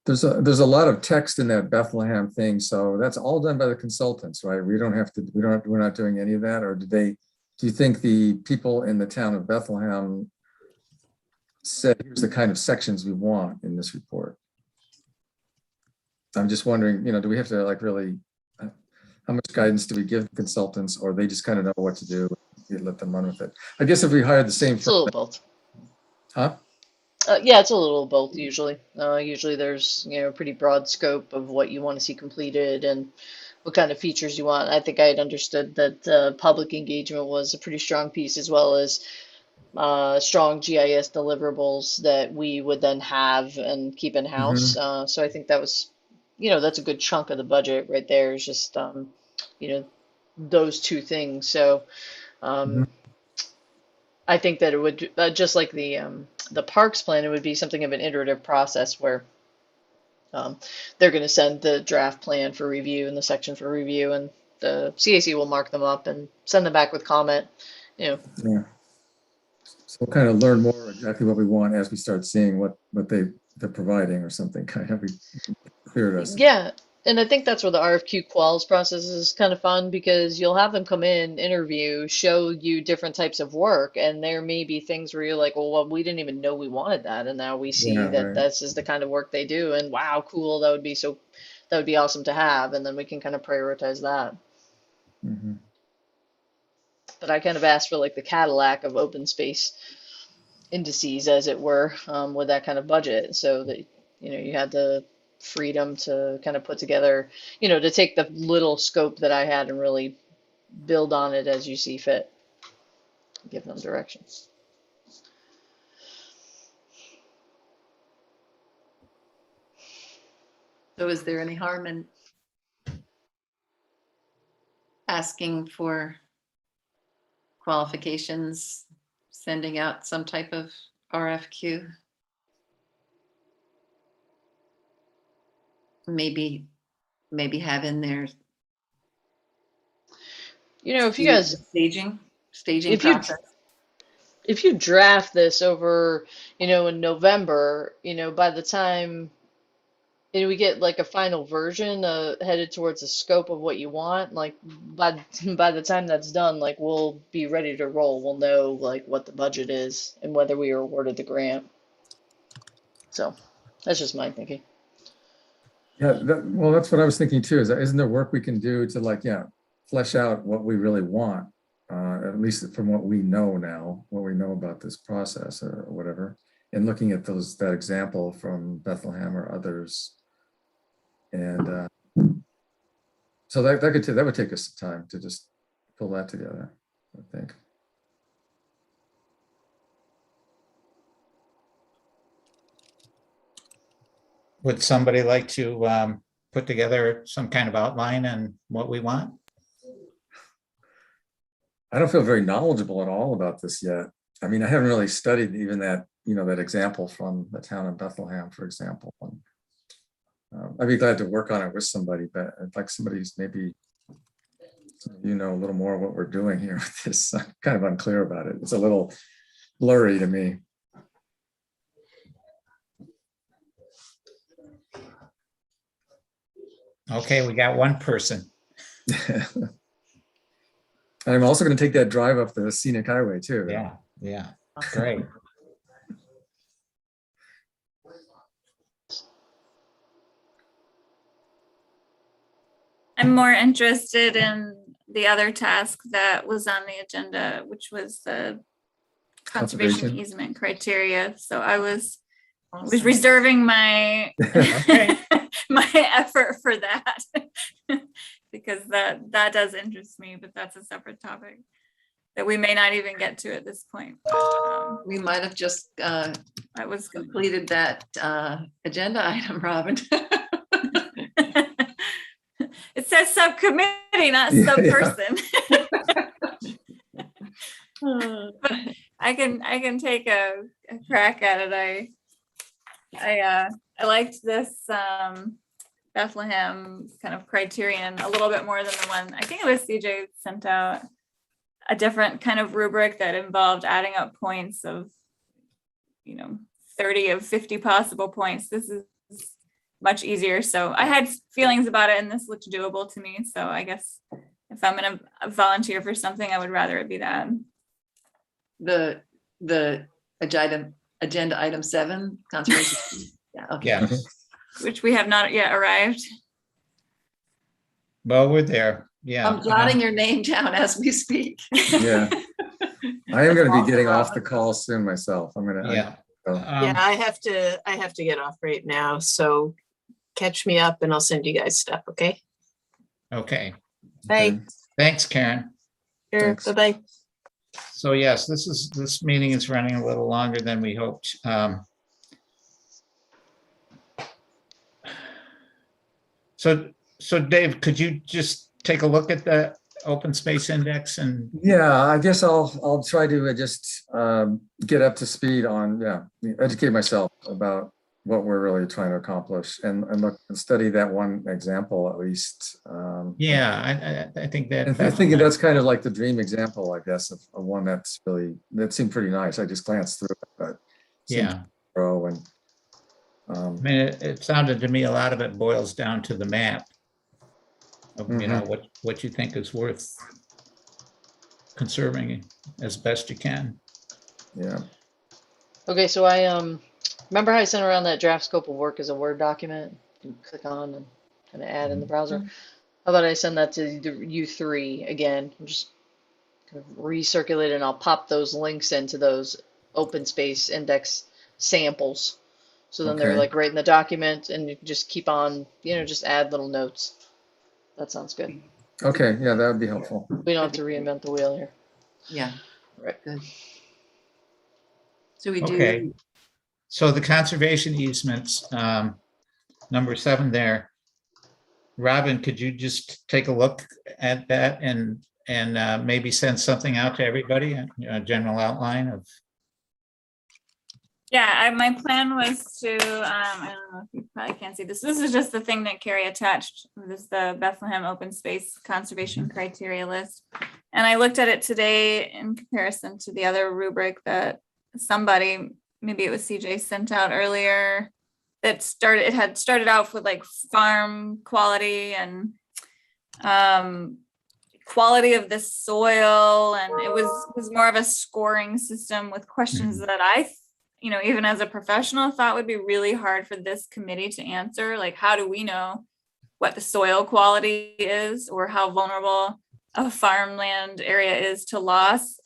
There's a lot of text in that Bethlehem thing, so that's all done by the consultants, right? We're not doing any of that, or do you think the people in the town of Bethlehem said, here's the kind of sections we want in this report? I'm just wondering, do we have to really, how much guidance do we give the consultants, or they just kind of know what to do, we let them run with it? I guess if we hired the same It's a little both. Huh? Yeah, it's a little both usually. Usually there's, a pretty broad scope of what you want to see completed and what kind of features you want. I think I had understood that public engagement was a pretty strong piece, as well as strong GIS deliverables that we would then have and keep in-house. So I think that was, that's a good chunk of the budget right there, is just, those two things. So I think that it would, just like the parks plan, it would be something of an iterative process where they're going to send the draft plan for review and the section for review, and the CAC will mark them up and send them back with comment. Yeah. So we'll kind of learn more exactly what we want as we start seeing what they're providing or something, kind of clear to us. Yeah. And I think that's where the RFQ quals process is kind of fun, because you'll have them come in, interview, show you different types of work, and there may be things where you're like, well, we didn't even know we wanted that, and now we see that this is the kind of work they do, and wow, cool, that would be awesome to have, and then we can kind of prioritize that. But I kind of asked for the Cadillac of open space indices, as it were, with that kind of budget, so that you had the freedom to kind of put together, to take the little scope that I had and really build on it as you see fit, give them directions. So is there any harm in asking for qualifications, sending out some type of RFQ? Maybe have in there, if you guys staging process. If you draft this over, in November, by the time And we get like a final version headed towards the scope of what you want. Like by the time that's done, like we'll be ready to roll. We'll know like what the budget is and whether we are awarded the grant. So that's just my thinking. Yeah, well, that's what I was thinking too, isn't there work we can do to like, yeah, flesh out what we really want, at least from what we know now, what we know about this process or whatever, and looking at that example from Bethlehem or others. And so that would take us some time to just pull that together, I think. Would somebody like to put together some kind of outline on what we want? I don't feel very knowledgeable at all about this yet. I mean, I haven't really studied even that, that example from the town of Bethlehem, for example. I'd be glad to work on it with somebody, but I'd like somebody who's maybe, a little more what we're doing here with this. I'm kind of unclear about it. It's a little blurry to me. Okay, we got one person. I'm also going to take that drive up the scenic highway too. Yeah, great. I'm more interested in the other task that was on the agenda, which was the conservation easement criteria. So I was reserving my my effort for that because that does interest me, but that's a separate topic that we may not even get to at this point. We might have just completed that agenda item, Robin. It says subcommittee, not sub-person. But I can take a crack at it. I liked this Bethlehem kind of criterion a little bit more than the one, I think it was CJ sent out a different kind of rubric that involved adding up points of, 30 of 50 possible points. This is much easier. So I had feelings about it and this looked doable to me. So I guess if I'm going to volunteer for something, I would rather it be that. The agenda item 7, conservation. Yeah. Okay. Yeah. Which we have not yet arrived. Well, we're there. Yeah. I'm jotting your name down as we speak. Yeah. I am going to be getting off the call soon myself. I'm going to. Yeah. I have to get off right now. So catch me up and I'll send you guys stuff. Okay. Okay. Bye. Thanks, Karen. Sure. Bye-bye. So yes, this meeting is running a little longer than we hoped. So Dave, could you just take a look at the open space index and? Yeah, I guess I'll try to just get up to speed on, educate myself about what we're really trying to accomplish and look and study that one example at least. I think that. I think that's kind of like the dream example, I guess, of one that seemed pretty nice. I just glanced through it, but yeah. Pro and. I mean, it sounded to me a lot of it boils down to the map of, what you think is worth conserving as best you can. Yeah. Okay, so I remember how I sent around that draft scope of work as a Word document? You can click on and kind of add in the browser. How about I send that to you three again? I'm just kind of recirculate and I'll pop those links into those open space index samples. So then they're like right in the document and you can just keep on, just add little notes. That sounds good. Okay, yeah, that would be helpful. We don't have to reinvent the wheel here. Yeah. Right. Good. So we do. Okay. So the conservation easements, number 7 there. Robin, could you just take a look at that and maybe send something out to everybody, a general outline of? Yeah, my plan was to, I don't know if you probably can't see this. This is just the thing that Carrie attached. This is the Bethlehem Open Space Conservation Criteria List. And I looked at it today in comparison to the other rubric that somebody, maybe it was CJ, sent out earlier it had started out with like farm quality and quality of the soil, and it was more of a scoring system with questions that I, even as a professional, thought would be really hard for this committee to answer. Like, how do we know what the soil quality is, or how vulnerable a farmland area is to loss?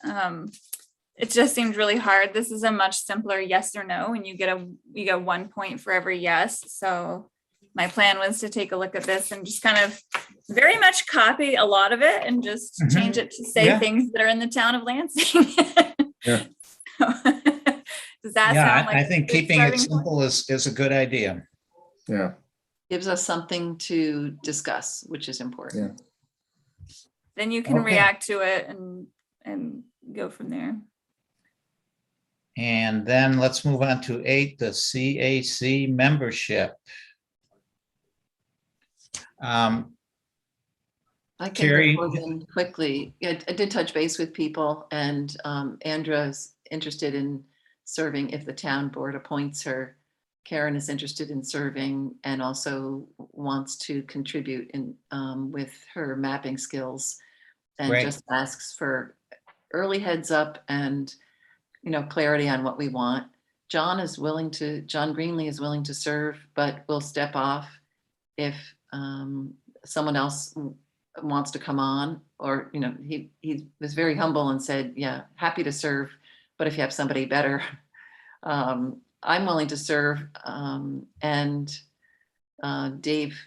It just seemed really hard. This is a much simpler yes or no, and you get 1 point for every yes. So my plan was to take a look at this and just kind of very much copy a lot of it and just change it to say things that are in the town of Lansing. Yeah. Does that sound like I think a good keeping it starting point? simple is a good idea. Yeah. Gives us something to discuss, which is important. Then you can Okay. react to it and go from there. And then let's move on to 8, the CAC membership. I can Carrie? propose in quickly. Yeah, I did touch base with people, and Andra's interested in serving if the town board appoints her. Karen is interested in serving and also wants to contribute in with her mapping skills, and Great. just asks for early heads up and clarity on what we want. John Greenlee is willing to serve, but will step off if someone else wants to come on, or he was very humble and said, yeah, happy to serve, but if you have somebody better, I'm willing to serve. And Dave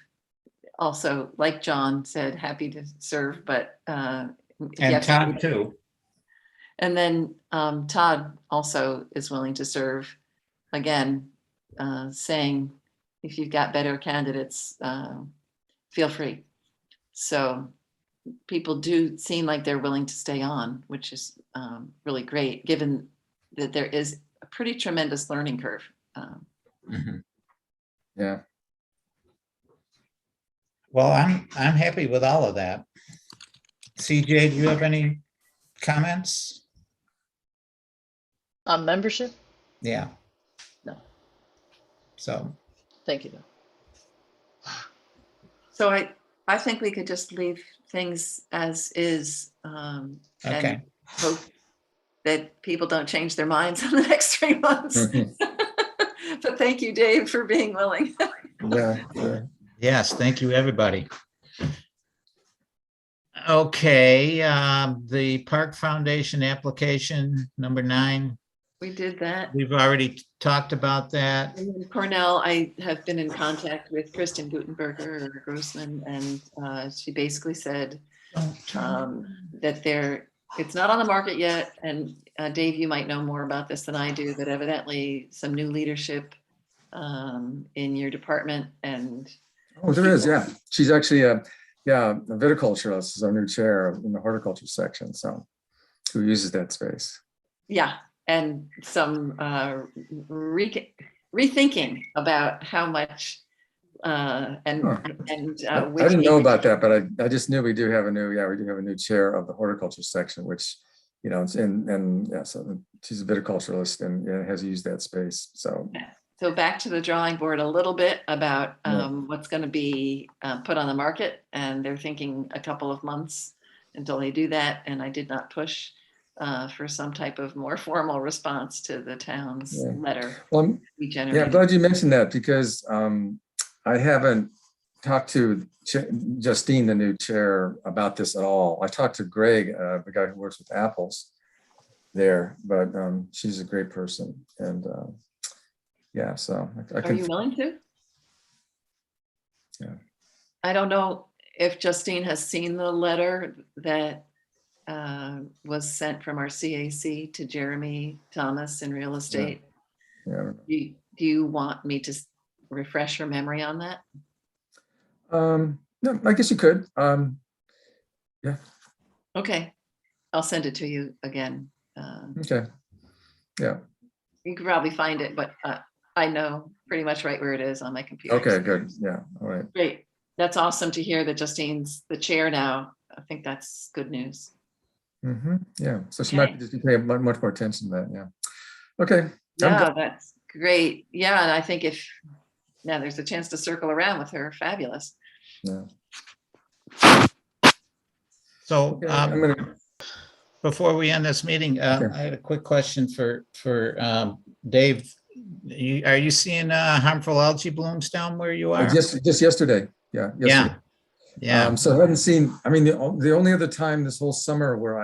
also, like John, said happy to serve, but if you And have Todd somebody- too. And then Todd also is willing to serve, again, saying if you've got better candidates, feel free. So people do seem like they're willing to stay on, which is really great, given that there is a pretty tremendous learning curve. Yeah. Well, I'm happy with all of that. CJ, do you have any comments? On membership? Yeah. No. So, Thank you, though. So I think we could just leave things as is, okay. and hope that people don't change their minds in the next 3 months. But thank you, Dave, for being willing. Yeah. Sure. Yes, thank you, everybody. Okay, the Park Foundation application, number 9. We did that. We've already talked about that. And then Cornell, I have been in contact with Kristen Gutenberger or Grossman, and she basically said that it's not on the market yet. And Dave, you might know more about this than I do, but evidently some new leadership in your department. And Oh, there is. Yeah. She's actually a viticulturalist, is our new chair in the horticulture section. So who uses that space? yeah, and some rethinking about how much I which didn't know about that, but I just knew we do have a new chair of the horticulture section, which, it's so she's a viticulturalist and has used that space. So back to the drawing board a little bit about what's going to be put on the market, and they're thinking a couple of months until they do that. And I did not push for some type of more formal response to the town's letter. Well, I'm glad you mentioned that, because I haven't talked to Justine, the new chair, about this at all. I talked to Greg, the guy who works with apples there, but she's a great person. And so I Are can. you willing to? Yeah. I don't know if Justine has seen the letter that was sent from our CAC to Jeremy Thomas in real estate. Yeah. Do you want me to refresh your memory on that? No, I guess you could. Yeah. Okay, I'll send it to you again. Okay. Yeah. You can probably find it, but I know pretty much right where it is on my computer. Okay, good. Yeah. All right. Great. That's awesome to hear that Justine's the chair now. I think that's good news. Yeah. So she might just pay much more attention to that. Yeah. Okay. Yeah, that's great. Yeah, and I think if Now there's a chance to circle around with her. Fabulous. Yeah. So Okay, I'm gonna, before we end this meeting, Okay. I had a quick question for Dave. Are you seeing harmful algae blooms down where you are? just yesterday. Yeah. Yesterday. Yeah. So I haven't seen, I mean, the only other time this whole summer where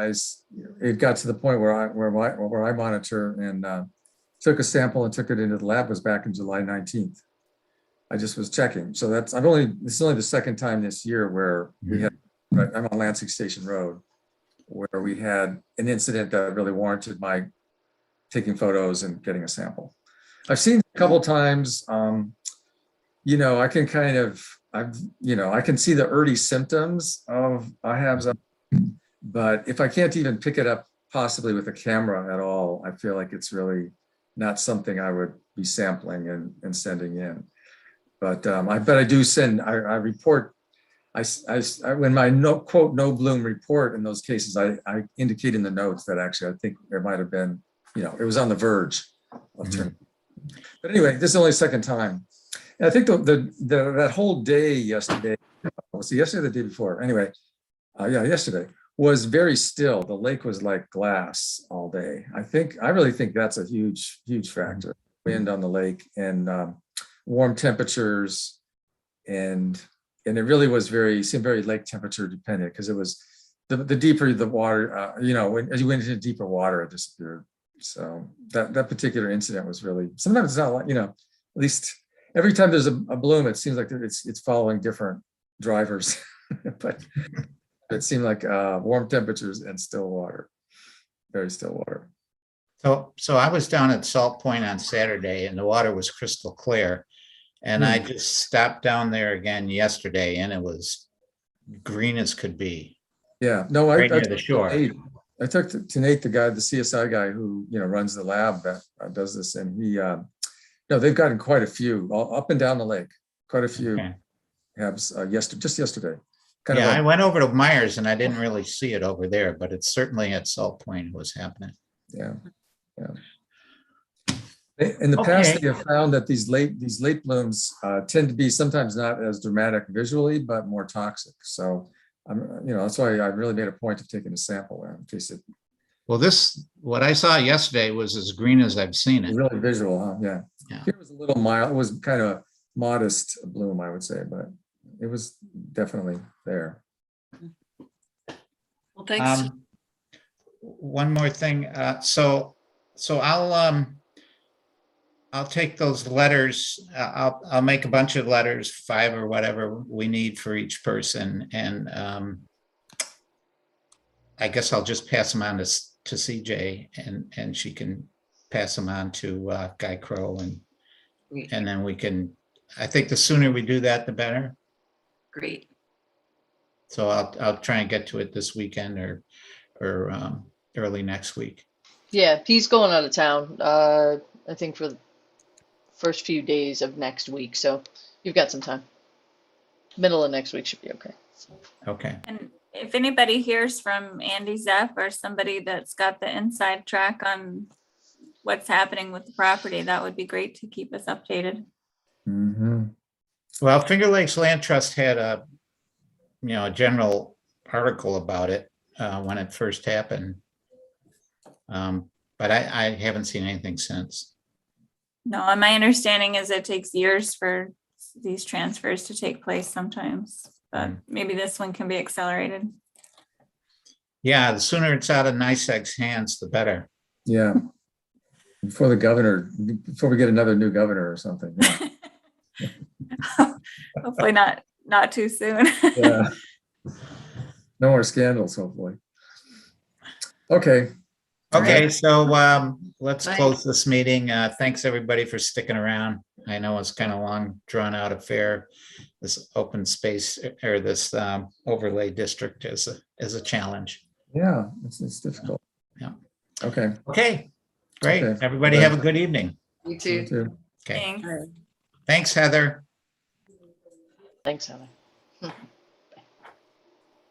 it got to the point where I monitor and took a sample and took it into the lab was back in July 19th. I just was checking. So this is only the second time this year where we had, I'm on Lansing Station Road, where we had an incident that really warranted my taking photos and getting a sample. I've seen a couple times, you know, I can kind of, I can see the early symptoms of IHABs, but if I can't even pick it up possibly with a camera at all, I feel like it's really not something I would be sampling and sending in. But I do send, I report, when my quote no bloom report in those cases, I indicate in the notes that actually I think there might have been, you know, it was on the verge of turning. But anyway, this is only the second time. And I think that whole day yesterday, was it yesterday or the day before? Anyway, yeah, yesterday was very still. The lake was like glass all day. I really think that's a huge factor. Wind on the lake and warm temperatures, and it really was seemed very lake temperature dependent, because it was the deeper the water, you know, as you went into deeper water, it disappeared. So that particular incident was really, sometimes it's not like, you know, at least every time there's a bloom, it seems like it's following different drivers, but it seemed like warm temperatures and still water, very still water. So I was down at Salt Point on Saturday and the water was crystal clear. And I just stopped down there again yesterday and it was green as could be. Yeah, no, right near the shore. I talked to Nate, the CSI guy who, you know, runs the lab that does this, and he, no, they've gotten quite a few all up and down the lake, quite a few. Okay. Habs just yesterday. I went over to Myers and I didn't really see it over there, but it's certainly at Salt Point it was happening. Yeah. In the past, they have found that these late blooms tend to be sometimes not as dramatic visually, but more toxic. So, you know, that's why I really made a point of taking a sample in case it. Well, what I saw yesterday was as green as I've seen it. Really visual, huh? Yeah. It was a little mild. It was kind of a modest bloom, I would say, but it was definitely there. Well, thanks. One more thing. So I'll take those letters. I'll make a bunch of letters, 5 or whatever we need for each person, and I guess I'll just pass them on to CJ, and she can pass them on to Guy Crow, and then we can. I think the sooner we do that, the better. Great. So I'll try and get to it this weekend or early next week. Yeah, he's going out of town. I think for the first few days of next week, so you've got some time. Middle of next week should be okay. Okay. And if anybody hears from Andy Zepp or somebody that's got the inside track on what's happening with the property, that would be great to keep us updated. Mm-hmm. Well, Finger Lakes Land Trust had a general article about it when it first happened, but I haven't seen anything since. No, and my understanding is it takes years for these transfers to take place sometimes, but maybe this one can be accelerated. Yeah, the sooner it's out of NYSEG's hands, the better. Yeah. Before we get another new governor or something. Yeah. Hopefully not too soon. Yeah. No more scandals, hopefully. Okay. Okay, so let's Bye. close this meeting. Thanks everybody for sticking around. I know it's kind of long, drawn out affair. This open space or this overlay district is a challenge. Yeah, it's difficult. Yeah. Okay. Okay, great. Okay. Everybody have a good evening. You You too. too. Okay. Thanks. Thanks, Heather. Thanks, Heather.